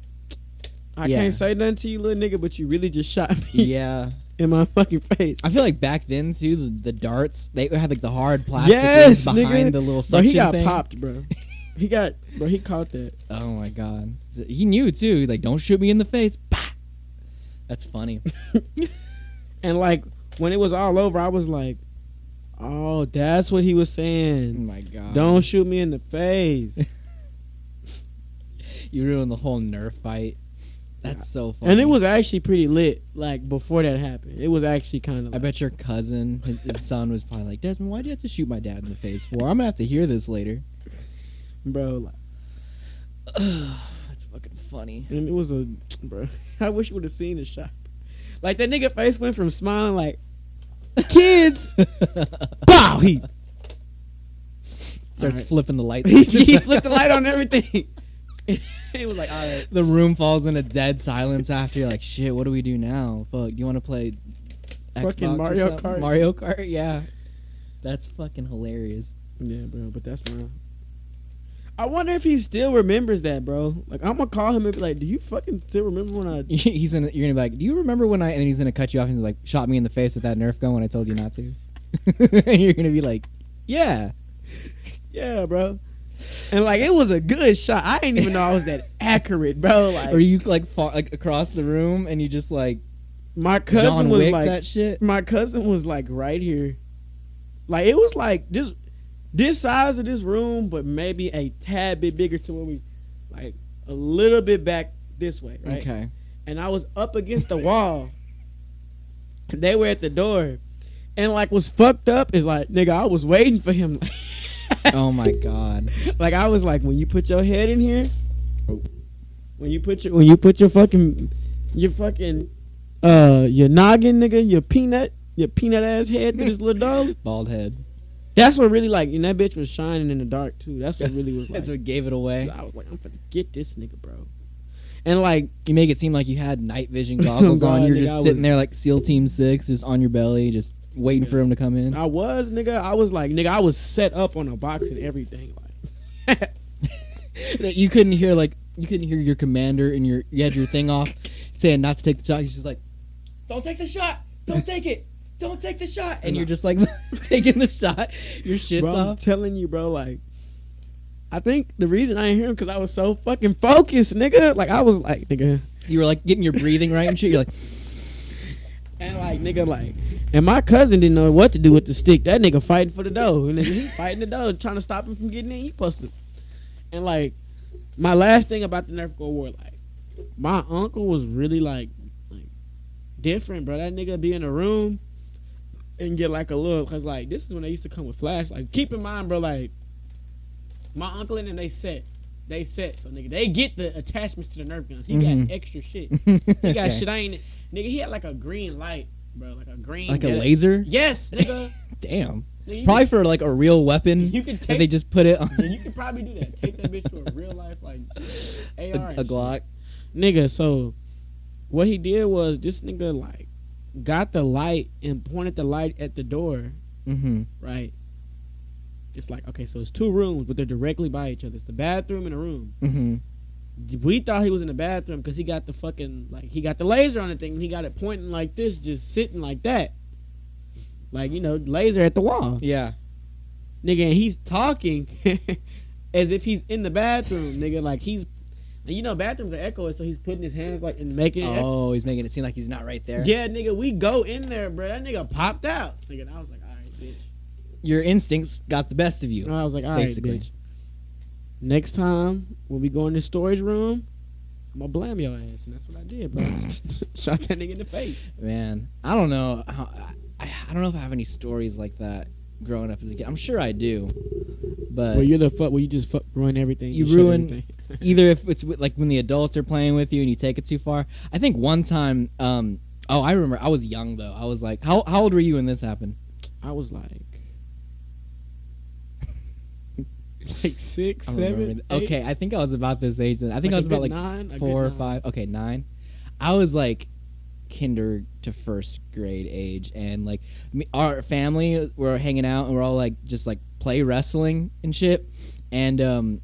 I can't say nothing to you, little nigga, but you really just shot me. Yeah. In my fucking face. I feel like back then too, the darts they had like the hard plastic Yes, rings behind nigga. the little Bro, suction he got thing. popped, bro. He caught that. Oh my god, he knew too. He's like, don't shoot me in the face. Bah! That's funny. And like when it was all over, I was like, oh, that's what he was Oh saying. my god, Don't shoot me in the face. You ruined the whole Nerf fight. That's so funny. And it was actually pretty lit. Like before that happened, it was actually kind of. I bet your cousin, his son, was probably like, Desmond, why'd you have to shoot my dad in the face for? I'm gonna have to hear this later. Bro. Like, That's fucking funny. and it was a bro. I wish you would have seen the shot. Like that nigga face went from smiling like kids. Bow. He Starts Alright. flipping the lights. he flipped the light on everything. He was like, all right. The room falls into dead silence after. You're like, shit, what do we do now? Fuck, do you want to play Fucking Xbox or Mario something? Kart? Mario Kart, yeah. That's fucking hilarious. Yeah, bro. But that's my. I wonder if he still remembers that, bro. Like I'm gonna call him and be like, "Do you fucking still remember when I?" You're gonna be like, do you remember when I? And he's gonna cut you off and he's like, shot me in the face with that Nerf gun when I told you not to. And you're gonna be like, yeah. Yeah, bro. And like it was a good shot. I didn't even know I was that accurate, bro. Like Or you like far, like across the room and you just like my cousin John was Wick like that shit. my cousin was like right here. Like it was like this size of this room, but maybe a tad bit bigger to where we like a little bit back this way, right? Okay. And I was up against the wall. And they were at the door. And like what's fucked up is like, nigga, I was waiting for him. Oh my god. Like I was like, when you put your head in here, Oh. when you put your fucking your noggin, nigga, your peanut ass head through this little dog. Bald head. That's what really like, and that bitch was shining in the dark too. That's what really was like. That's what gave it away. I was like, I'm finna get this nigga, bro. And like, You make it seem like you had night vision goggles God, on. You're nigga, just I sitting was- there like SEAL Team 6, just on your belly, just waiting for him to come in. I was I was set up on a box and everything. Like, You couldn't hear your commander and you had your thing off saying not to take the shot. He's just like, don't take the shot. Don't take it. Don't take the shot. And you're just like taking the shot. Your shit's bro, I'm off. telling you, bro. Like, I think the reason I didn't hear him because I was so fucking focused, nigga. Like, I was like, nigga. You were like getting your breathing right and shit. You're like, And like, nigga, like, and my cousin didn't know what to do with the stick. That nigga fighting for the dough. And he fighting the dough, trying to stop him from getting in. He supposed to. And like, my last thing about the Nerf Go War, like, my uncle was really like different, bro. That nigga be in a room and get like a little, cause like this is when they used to come with flashlights. Keep in mind, bro, like my uncle and them, they set. So nigga, they get the attachments to the Nerf guns. He got extra shit. He got Okay. shit I ain't. Nigga, he had like a green light, bro, like a green. like a laser? Yes, nigga. Damn. Nigga, you Probably for like a real weapon. You can that take- they just put it on you can probably do that. Take that bitch to a real life like AR. and a shit. Glock. Nigga, so what he did was this nigga like got the light and pointed the light at the door, Mm-hmm. right? It's like, okay, so it's two rooms, but they're directly by each other. It's the bathroom and a room. Mm-hmm. We thought he was in the bathroom because he got the fucking, like, he got the laser on the thing and he got it pointing like this, just sitting like that. Like, you know, laser at the wall. Yeah. Nigga, and he's talking as if he's in the bathroom, nigga. Like, he's, and you know, bathrooms are echoing, so he's putting his hands, like, and making it echo. Oh, he's making it seem like he's not right there. Yeah, nigga, we go in there, bro. That nigga popped out. Nigga, and I was like, all right, bitch. your instincts got the best of you. And I was like, all right, Basically. bitch. Next time when we go in the storage room, I'm gonna blam your ass, and that's what I did, bro. Shot that nigga in the face. Man, I don't know. I don't know if I have any stories like that growing up as a kid. I'm sure I do, but Well, you're the fuck. Well, you just ruin everything. you shut ruin everything. either if it's like when the adults are playing with you and you take it too far. I think one time, I remember I was young though. I was like, how old were you when this happened? I was like 6, I don't 7, remember. 8. Okay, I think I was about this age then. I think Like I was a about good like 9, a 4 or good 5. Okay, 9. I was like kinder to first grade age, and like our family were hanging out and we're all like just like play wrestling and shit. And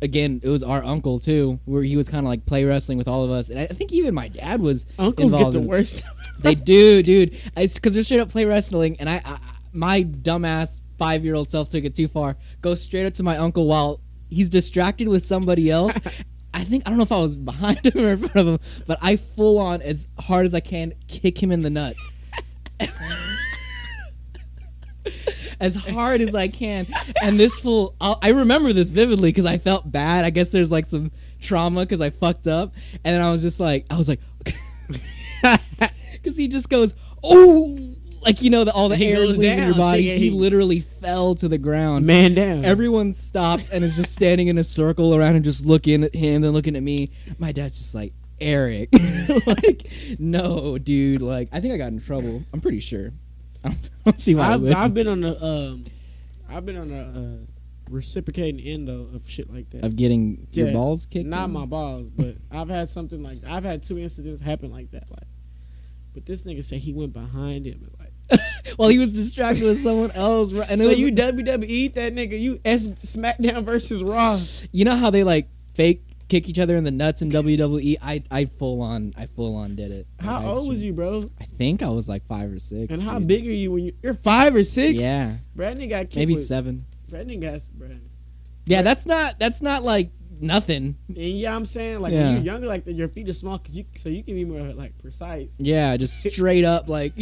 again, it was our uncle too, where he was kind of like play wrestling with all of us. And I think even my dad was Uncles get involved the in- worst. They do, dude. It's because they're straight up play wrestling, and I my dumbass 5-year-old self took it too far. Go straight up to my uncle while he's distracted with somebody else. I don't know if I was behind him or in front of him, but I full on as hard as I can kick him in the nuts. As hard as I can. And this fool, I remember this vividly because I felt bad. I guess there's like some trauma because I fucked up. And then I was like, because he just goes, oh, like, you know, all the He air goes is leaving your down. body. Yeah, He he- literally fell to the ground. Man down. Everyone stops and is just standing in a circle around him, just looking at him and looking at me. My dad's just like, Eric. Like, no, dude. Like, I think I got in trouble. I'm pretty sure. I don't see why I would. I've been on the reciprocating end though of shit like that. Of getting your Yeah, balls kicked Not in? my balls, but I've had something like I've had 2 incidents happen like that. Like, but this nigga said he went behind him and like. Well, he was distracted with someone else. And it So was, you WWE that nigga? You SmackDown versus Raw? you know how they like fake kick each other in the nuts in WWE? I full on did it. How Like, old was you, bro? I think I was like 5 or 6. And how dude. big are you when you're 5 or 6? Yeah, Brandon got kicked. maybe with, 7. Brandon got Brandon. Yeah, that's not like nothing. And yeah, I'm saying like Yeah. when you're younger, like your feet are small, so you can be more like precise. Yeah, just straight up like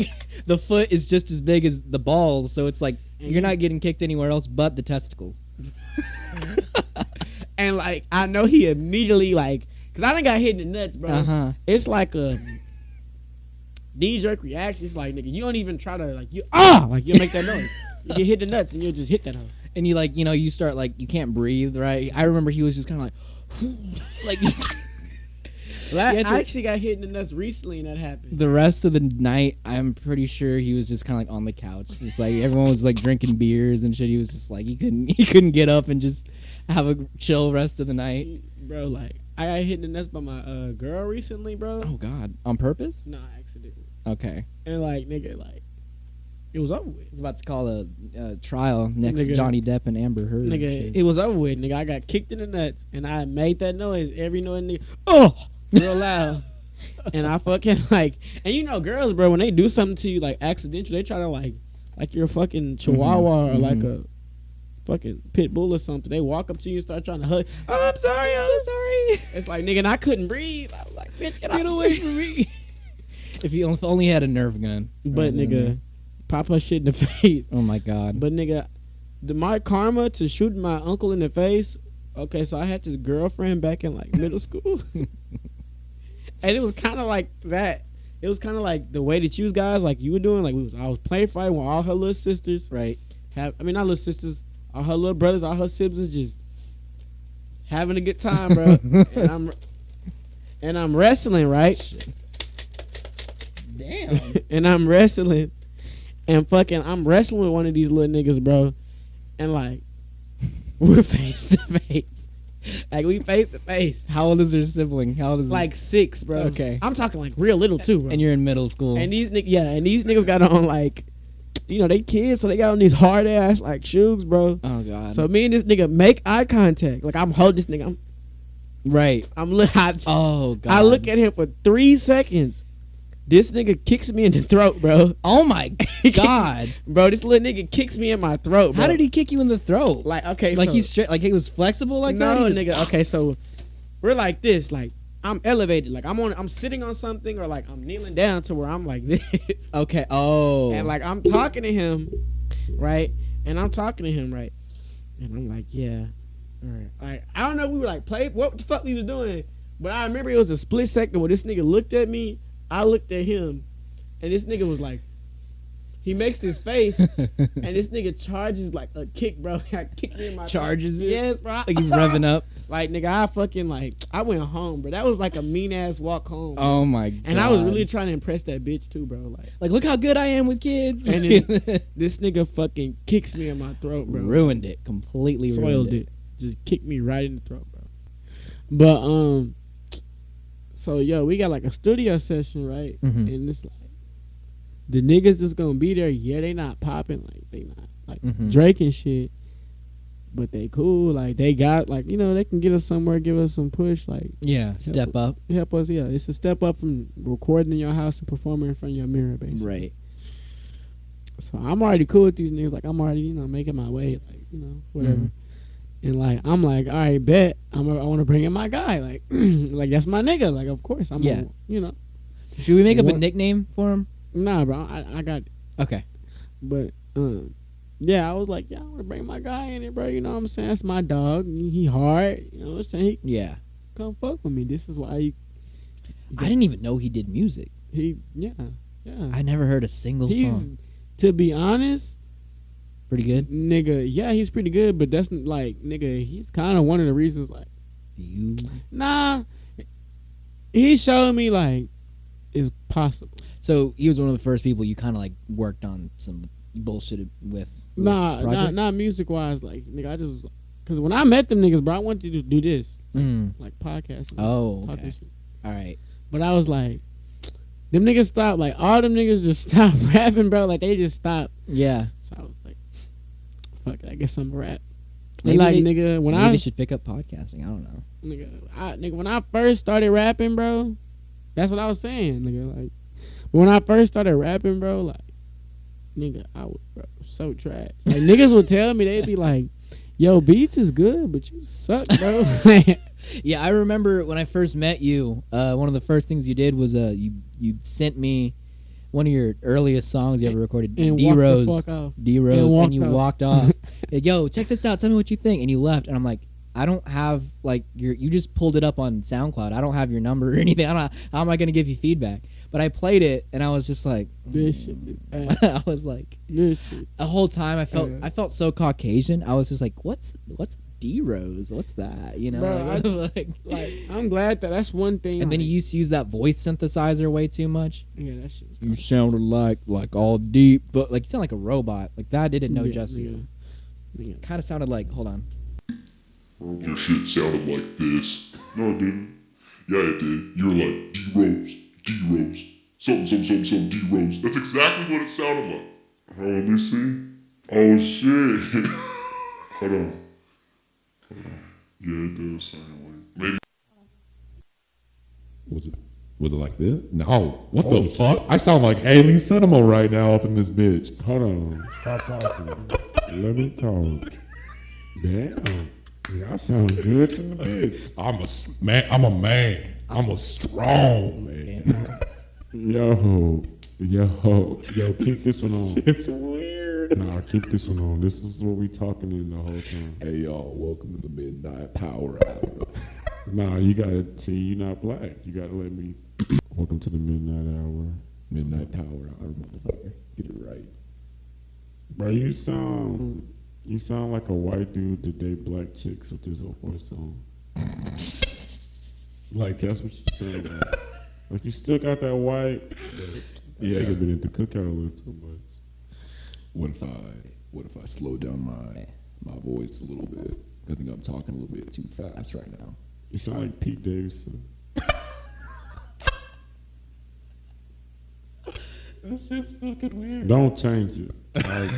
the foot is just as big as the balls, so it's like you're not getting kicked anywhere else but the testicles. And like I know he immediately like, cause I done got hit in the nuts, bro. Uh-huh. It's like a knee-jerk reaction. It's like nigga, you don't even try to like like you'll make that noise. You get hit in the nuts and you'll just hit that hoe. And you like, you know, you start like you can't breathe, right? I remember he was just kind of like just Well, Yeah, it's I a- actually got hit in the nuts recently and that happened. the rest of the night, I'm pretty sure he was just kind of like on the couch, just like everyone was like drinking beers and shit. He was just like he couldn't get up and just have a chill rest of the night. Bro, like I got hit in the nuts by my girl recently, bro. Oh God, on purpose? Nah, accidentally. Okay, And like nigga, like it was over with. I was about to call a trial next to Nigga. Johnny Depp and Amber Heard. and Nigga, shit. it was over with. Nigga, I got kicked in the nuts and I made that noise every noise. Nigga, real loud. And I fucking like, and you know, girls, bro, when they do something to you like accidental, they try to like you're a fucking chihuahua or like a fucking pit bull or something. They walk up to you and start trying to hug. Oh, I'm sorry, I'm so sorry. It's like, nigga, and I couldn't breathe. I was like, bitch, get away from me. If you only had a Nerf gun. But right then. nigga, pop her shit in the face. Oh my God. But nigga, my karma to shoot my uncle in the face. Okay, so I had this girlfriend back in like middle school, and it was kind of like that. It was kind of like the way that you guys like you were doing. Like I was playing fighting with all her little sisters. Right. Not little sisters, all her little brothers, all her siblings, just having a good time, bro. and I'm wrestling, right? Damn. And I'm wrestling, and fucking I'm wrestling with one of these little niggas, bro, and like we're face to face, like we face to face, How old is your sibling? How old is like 6, bro. Okay. I'm talking like real little too, bro. And you're in middle school. And these niggas got on like, you know, they kids, so they got on these hard ass like shoes, bro. Oh God. So me and this nigga make eye contact, like I'm holding this nigga, right. Oh God. I look at him for 3 seconds. This nigga kicks me in the throat, bro. Oh my God. Bro, this little nigga kicks me in my throat, bro. How did he kick you in the throat? Like, okay, Like so, he's straight. Like he was flexible like that. no, He just- nigga. Okay, so we're like this. Like I'm elevated. Like I'm sitting on something, or like I'm kneeling down to where I'm like this. Okay. Oh. And like I'm talking to him, right? And I'm talking to him, right? And I'm like, yeah. All right. Like, I don't know if we were like, play what the fuck we was doing. But I remember it was a split second where this nigga looked at me, I looked at him, and this nigga was like, he makes this face, and this nigga charges like a kick, bro. Kicked me in my Charges it? Yes, bro. Like he's revving up. Like, nigga, I went home, bro. That was like a mean ass walk home. Bro. Oh my god. And I was really trying to impress that bitch too, bro. like, look how good I am with kids. And then this nigga fucking kicks me in my throat, bro. Ruined it. Completely Soiled ruined it. Just kicked me right in the throat, bro. But so yo, we got like a studio session, right? Mhm. And it's like the niggas that's gonna be there, yeah, they not popping, like they not like Mhm. Drake and shit. But they cool, like they got like, you know, they can get us somewhere, give us some push, like Yeah, step up. help us, yeah. It's a step up from recording in your house and performing in front of your mirror, basically. Right. So I'm already cool with these niggas. Like I'm already, you know, making my way, like, you know, whatever. Mhm. And like I'm like, all right, bet I want to bring in my guy, like, like that's my nigga. Like of course I'm, Yeah. you know, Should we make up a What? nickname for him? nah, bro, I got, Okay. but yeah, I was like, yeah, I want to bring my guy in it, bro. You know what I'm saying? That's my dog. He hard. You know what I'm saying? He Yeah. come fuck with me. This is why I didn't even know he did music. yeah. I never heard a single He's, song. to be honest, Pretty good. nigga, yeah, he's pretty good, but that's like, nigga, he's kind of one of the reasons, like, You. nah, he showed me like it's possible. So he was one of the first people you kind of like worked on some bullshit with projects? Not music wise, like, nigga, I just, cause when I met them niggas, bro, I wanted to do this, Mm. like podcasting. Oh, talk okay. this shit. All right. But I was like, them niggas stopped, like all them niggas just stopped rapping, bro. Like they just stopped. Yeah. So I was like, fuck it, I guess I'm a rap. Maybe Like, they- nigga, when Maybe I they should pick up podcasting. I don't know. nigga, when I first started rapping, bro, that's what I was saying, nigga. Like, when I first started rapping, bro, like, nigga, I was, bro, so trash. Like, niggas would tell me, they'd be like, yo, beats is good, but you suck, bro. Yeah, I remember when I first met you. One of the first things you did was you sent me one of your earliest songs you ever recorded, And D walked the Rose, fuck off. D Rose, and you walked off. walked off. Like, yo, check this out. Tell me what you think. And you left, and I'm like, I don't have like you just pulled it up on SoundCloud. I don't have your number or anything. How am I gonna give you feedback? But I played it, and I was just like, This shit is I was like, this shit. the whole time I felt so Caucasian. I was just like, what's D Rose? What's that? You know, Bro, like, I'm glad that that's one thing. and then like, you used to use that voice synthesizer way too much. yeah, that shit was You sounded like all deep, but like you sound like a robot. Like that didn't know Yeah, justice. nigga. Kind of sounded like, hold on. Your shit sounded like this. No, it didn't. Yeah, it did. You were like, D-Rose, D-Rose. Something, D-Rose. That's exactly what it sounded like. Oh, let me see. Oh, shit. Hold on. Yeah, it does sound like. Maybe. Was it like this? No. What the fuck? I sound like Haley Cinema right now up in this bitch. Hold on. Stop talking. Let me talk. Damn. Y'all sound good in the bitch. I'm a man. I'm a strong man. Yo, keep this one on. It's weird. Nah, keep this one on. This is what we talking in the whole time. Hey y'all, welcome to the Midnight Power Hour. Nah, you gotta see you not black. You gotta let me. Welcome to the Midnight Hour. Midnight Power Hour, motherfucker. Get it right. Bro, you sound like a white dude that date black chicks with his voice on. Like that's what you sound like. Like you still got that white. Yeah. Nigga been at the cookout a little too much. What if I slow down my voice a little bit? I think I'm talking a little bit too fast right now. You sound like Pete Davidson. This shit's fucking weird. Don't change it. Like,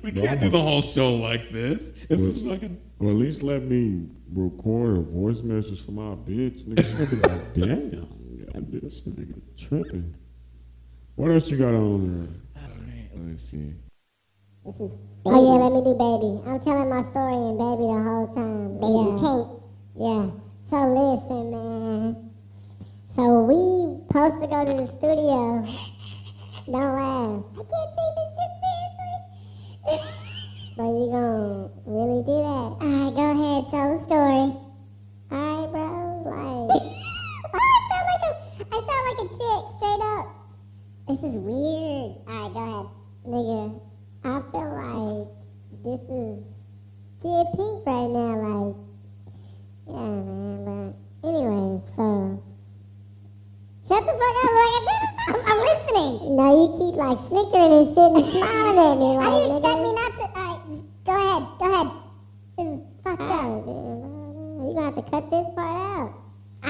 We can't do the whole show like this. This is fucking. Or at least let me record a voice message for my bitch. Nigga, she'll be like, damn, this nigga tripping. What else you got on there? Let me see. This is. Oh yeah, let me do baby. I'm telling my story and baby the whole time. Baby Pink. Yeah. So listen, man. So we supposed to go to the studio. Don't laugh. I can't take this shit seriously. really do that. Alright, go ahead, tell the story. Alright, bro, like... I sound like a chick, straight up. This is weird. Alright, go ahead. Nigga, I feel like this is Kid Pink right now, like... Yeah, man, but... Anyways, so... Shut the fuck up, like, I'm listening. No, you keep, like, snickering and shit and smiling at me, like... You expect me not to... Alright, just go ahead. This is fucked up. You gonna have to cut this part out. I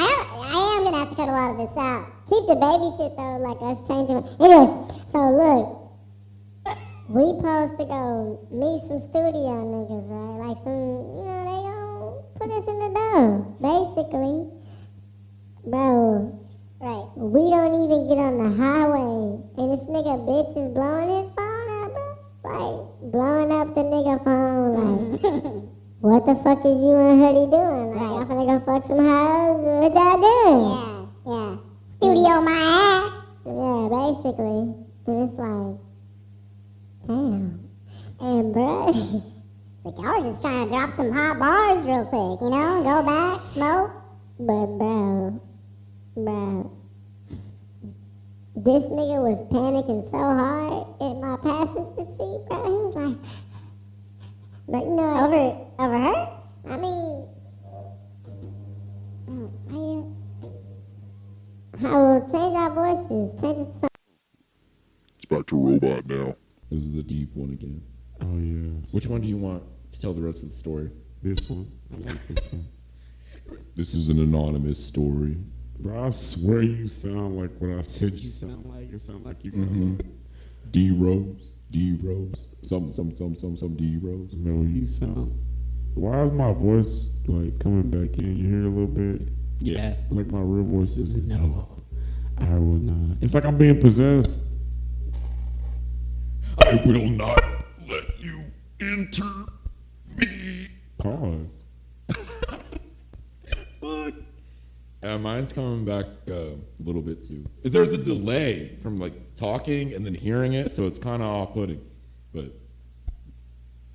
am gonna have to cut a lot of this out. Keep the baby shit though, like us changing. Anyways, so look, we supposed to go meet some studio niggas, right? Like some, they gonna put us in the door, basically. Bro, right? We don't even get on the highway, and this nigga bitch is blowing his phone up, bro. Like blowing up the nigga phone, like. What the fuck is you and Hoodie doing? Like, y'all finna go fuck some hoes? What y'all doing? Yeah. Studio my ass. Yeah, basically. And it's like, damn. And bruh, it's like, y'all were just trying to drop some hot bars real quick, go back, smoke. But bro, this nigga was panicking so hard in my passenger seat, bro. He was like, but over her? I mean, I will change our voices, change it to something. It's back to robot now. This is a deep one again. Oh, yeah. Which one do you want to tell the rest of the story? This one. I like this one. This is an anonymous story. Bro, I swear you sound like what I said you sound like. You sound like you D-Rose. Some D-Rose. No, you sound... Why is my voice, like, coming back in? You hear a little bit? Yeah. Like my real voice is, no, I will not. It's like I'm being possessed. I will not let you enter me. Pause. Fuck. Mine's coming back a little bit too. There's a delay from like talking and then hearing it, so it's kind of off-putting. But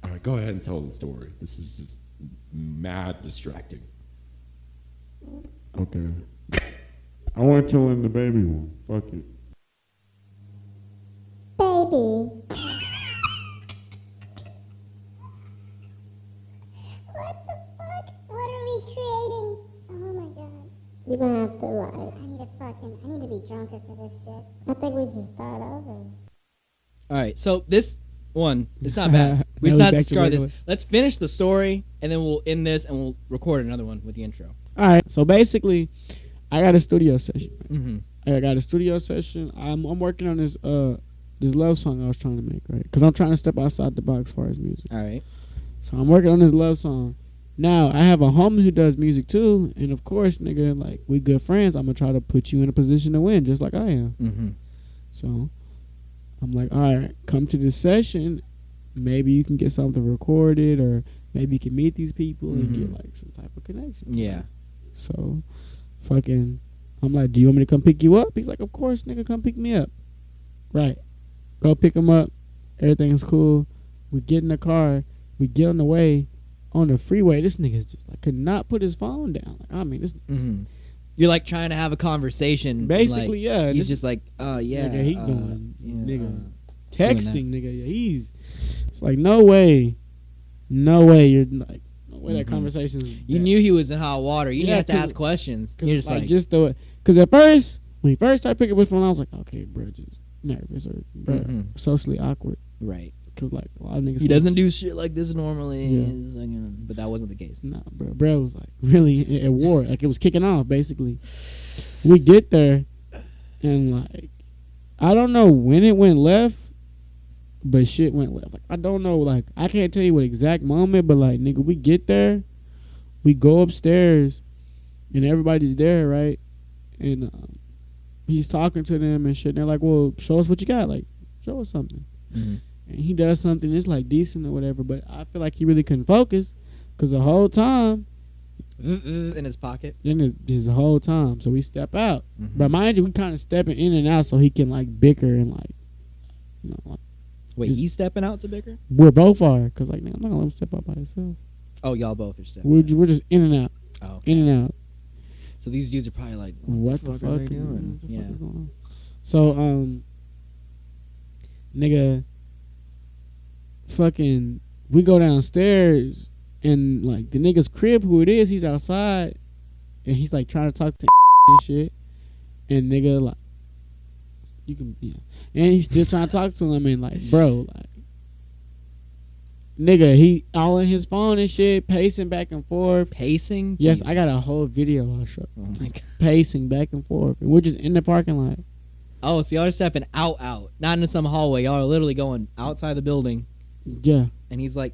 all right, go ahead and tell the story. This is just mad distracting. Okay. I want to tell in the baby one. Fuck it. Baby. What the fuck? What are we creating? Oh my god. You're gonna have to I need to be drunker for this shit. I think we should start over. Alright, so this one, it's not bad. We just have to discard this. Let's finish the story, and then we'll end this, and we'll record another one with the intro. Alright, so basically, I got a studio session. Mm-hmm. I got a studio session. I'm working on this love song I was trying to make, right? Because I'm trying to step outside the box as far as music. Alright. So I'm working on this love song. Now, I have a homie who does music too, and of course, nigga, like, we good friends. I'm going to try to put you in a position to win, just like I am. Mm-hmm. So, I'm like, all right, come to this session. Maybe you can get something recorded, or maybe you can meet these people and get, like, some type of connection. Yeah. So, I'm like, do you want me to come pick you up? He's like, of course, nigga, come pick me up. Right. Go pick him up. Everything's cool. We get in the car. We get on the way. On the freeway, this nigga's just like could not put his phone down. Like, I mean, this. You're like trying to have a conversation. Basically, like, yeah. He's just like, yeah. Nigga, he going, nigga, texting, nigga. Yeah, he's. It's like no way you're like no way that conversation's. You knew he was in hot water. You didn't have to ask questions. You're just like just the because at first when he first started picking up his phone, I was like, okay, bro, just nervous or socially awkward, right? Because like a lot of niggas, he doesn't do shit like this normally. Yeah. But that wasn't the case. Nah, bro was like really at war. Like it was kicking off. Basically, we get there, and like I don't know when it went left, but shit went left. Like I don't know. Like I can't tell you what exact moment, but like nigga, we get there, we go upstairs, and everybody's there, right? And he's talking to them and shit. And they're like, "Well, show us what you got. Like, show us something." Mm-hmm. And he does something that's like decent or whatever, but I feel like he really couldn't focus because the whole time in his pocket. In his whole time. So we step out, but mind you, we kind of stepping in and out so he can like bicker and like, like Wait, he's stepping out to bicker? We're both are, cause like nigga, I'm not gonna let him step out by himself. Oh, y'all both are stepping. We're just in and out, Oh, in and out. so these dudes are probably like, What the fuck are they is- doing? what the fuck Yeah. is going on? So nigga, fucking, we go downstairs and like the nigga's crib, who it is, he's outside, and he's like trying to talk to and shit, and nigga like, you can, and he's still trying to talk to him, and like, bro, like, nigga, he all in his phone and shit, pacing back and forth. Pacing? Yes, Jesus. I got a whole video I'll show. Oh my god. Pacing back and forth, and we're just in the parking lot. Oh, so y'all are stepping out, not into some hallway. Y'all are literally going outside the building. Yeah. And he's like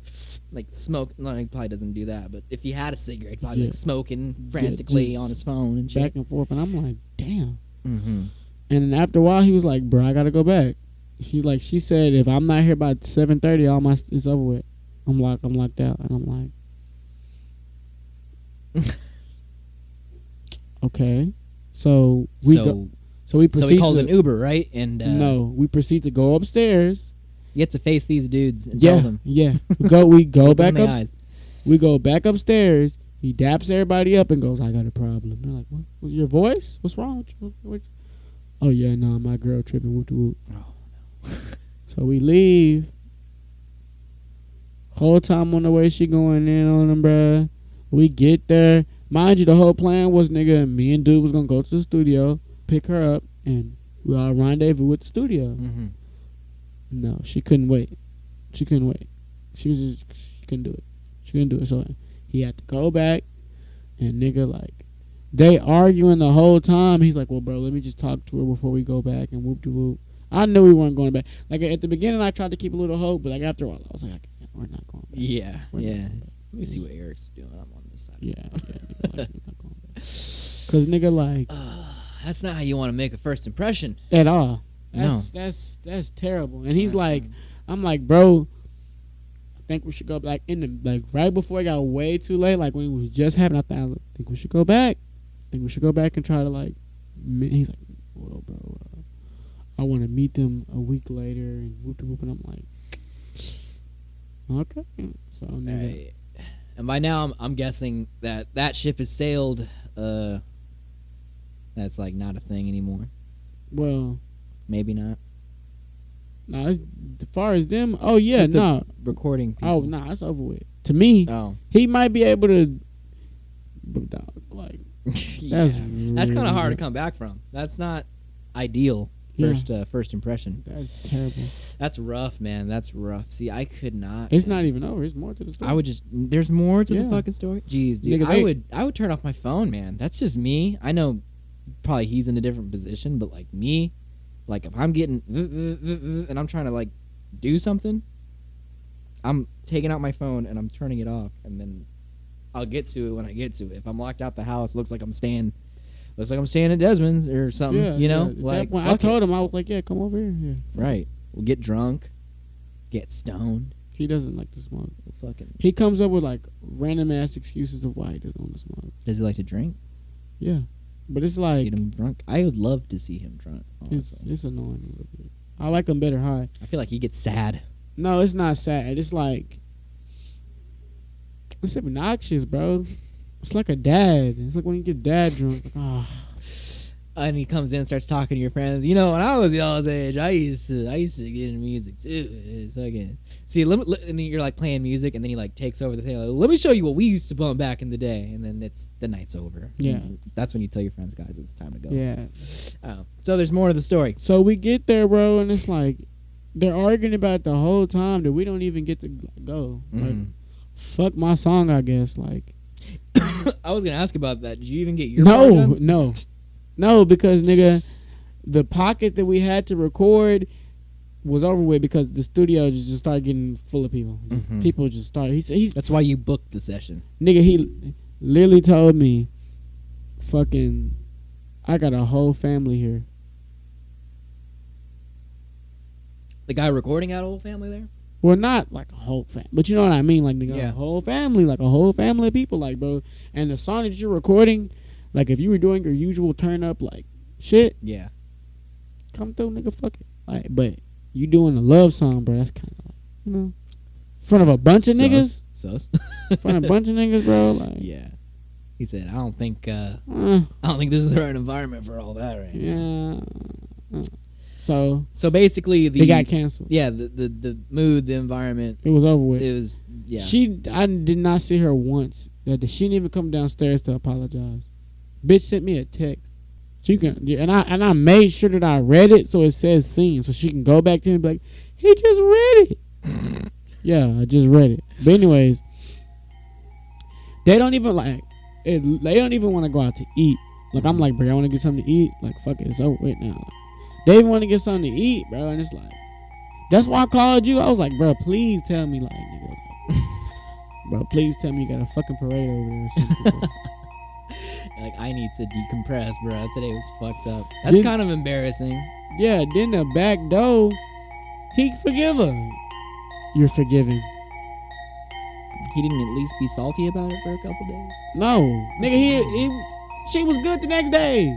smoking. No, he probably doesn't do that. But if he had a cigarette, he'd probably be, Yeah. like smoking frantically just on his phone and shit. Back and forth, and I'm like, damn. Mm-hmm. And then after a while, he was like, bro, I gotta go back. She said, if I'm not here by 7:30, all my it's over with. I'm locked out, and I'm like, okay. So we go. So we proceed. So he called to, an Uber, right? And no, we proceed to go upstairs. You have to face these dudes and tell them. Yeah. We go Look back them in up. the eyes. We go back upstairs. He daps everybody up and goes, I got a problem. They're like, what? With your voice? What's wrong with you? Oh, yeah, no, my girl tripping. Whoop de whoop. Oh, no. So we leave. Whole time on the way, she going in on him, bruh. We get there. Mind you, the whole plan was, nigga, me and dude was going to go to the studio, pick her up, and we all rendezvous at the studio. Mm-hmm. No, she couldn't wait. She couldn't wait. She couldn't do it. She couldn't do it. So he had to go back, and nigga, like, they arguing the whole time. He's like, well, bro, let me just talk to her before we go back, and whoop de whoop. I knew we weren't going back. Like, at the beginning, I tried to keep a little hope, but like after a while, I was like, we're not going back. Yeah, We're not yeah. going back. Let me see what Eric's doing. I'm on this side. Yeah, nigga, like, we're not going back. Cause nigga, like, That's not how you want to make a first impression. at all. No. That's terrible. And he's That's like, fine. I'm like, bro, I think we should go back right before it got way too late. Like when it was just happening, I think we should go back. I think we should go back and try to like. He's like, well, bro, I want to meet them a week later and whoop de whoop. And I'm like, okay. So nigga, Right. And by now, I'm guessing that ship has sailed. That's like not a thing anymore. well, Maybe not. nah, as far as them, oh yeah, With the no, recording people. oh nah, it's over with. To me, Oh. he might be able to. But dog, like, Yeah. that's That's kind really of hard to bad. come back from. That's not ideal. Yeah. First impression. That's terrible. That's rough, man. That's rough. See, I could not. It's man. not even over. It's more to the story. I would just. There's more to the Yeah. fucking story. Jeez, dude. Nigga, I would turn off my phone, man. That's just me. I know, probably he's in a different position, but like me, like if I'm getting and I'm trying to like do something, I'm taking out my phone and I'm turning it off, and then I'll get to it when I get to it. If I'm locked out the house, looks like I'm staying at Desmond's or something. Yeah, you know, yeah. At that like point, I fuck it. told him, I was like, yeah, come over here. Yeah. Right. We'll get drunk, get stoned. He doesn't like to smoke. We'll fucking. He comes up with like random ass excuses of why he doesn't want to smoke. Does he like to drink? Yeah, but it's like Get him drunk. I would love to see him drunk. it's, Honestly, it's annoying a little bit. I like him better high. I feel like he gets sad. No, it's not sad. It's like it's obnoxious, bro. It's like a dad. It's like when you get dad drunk. Like, ah. And he comes in and starts talking to your friends. You know, when I was y'all's age, I used to get into music too. It's fucking see, and then you're like playing music, and then he like takes over the thing. Like, let me show you what we used to bump back in the day, and then the night's over. Yeah. And that's when you tell your friends, guys, it's time to go. Yeah. So there's more to the story. So we get there, bro, and it's like they're arguing about it the whole time that we don't even get to go. Like, Mhm. fuck my song, I guess. Like, I was gonna ask about that. Did you even get your part done? no, because nigga, the pocket that we had to record was over with because the studio just started getting full of people. Mhm. People just started. He's That's why you booked the session. nigga. He literally told me, "Fucking, I got a whole family here." The guy recording had a whole family there. Well, not like a whole family, but you know what I mean. Like nigga, Yeah. a whole family, like a whole family of people, like bro. And the song that you're recording, like if you were doing your usual turn up, like shit, Yeah. come through, nigga, fuck it. Like, but you doing a love song, bro. That's kind of like, you know, in front of a bunch of niggas. Sus. In front of a bunch of niggas, bro. Like, Yeah. He said, I don't think this is the right environment for all that right now. yeah. So basically they got canceled. Yeah, the mood, the environment. It was over with. It was I did not see her once. That she didn't even come downstairs to apologize. Bitch sent me a text. She can and I made sure that I read it so it says seen, so she can go back to him and be like, he just read it. Yeah, I just read it. But anyways, they don't even they don't even want to go out to eat. Like I'm like, bro, I want to get something to eat. Like fuck it, it's over with now. Like, they want to get something to eat, bro, and it's like, that's why I called you. I was like, bro, please tell me, like, nigga, bro, please tell me you got a fucking parade over there or something. Like, I need to decompress, bro. Today was fucked up. That's kind of embarrassing. Yeah, then the back door, he forgive her. You're forgiven. He didn't at least be salty about it for a couple days. No, nigga, she was good the next day.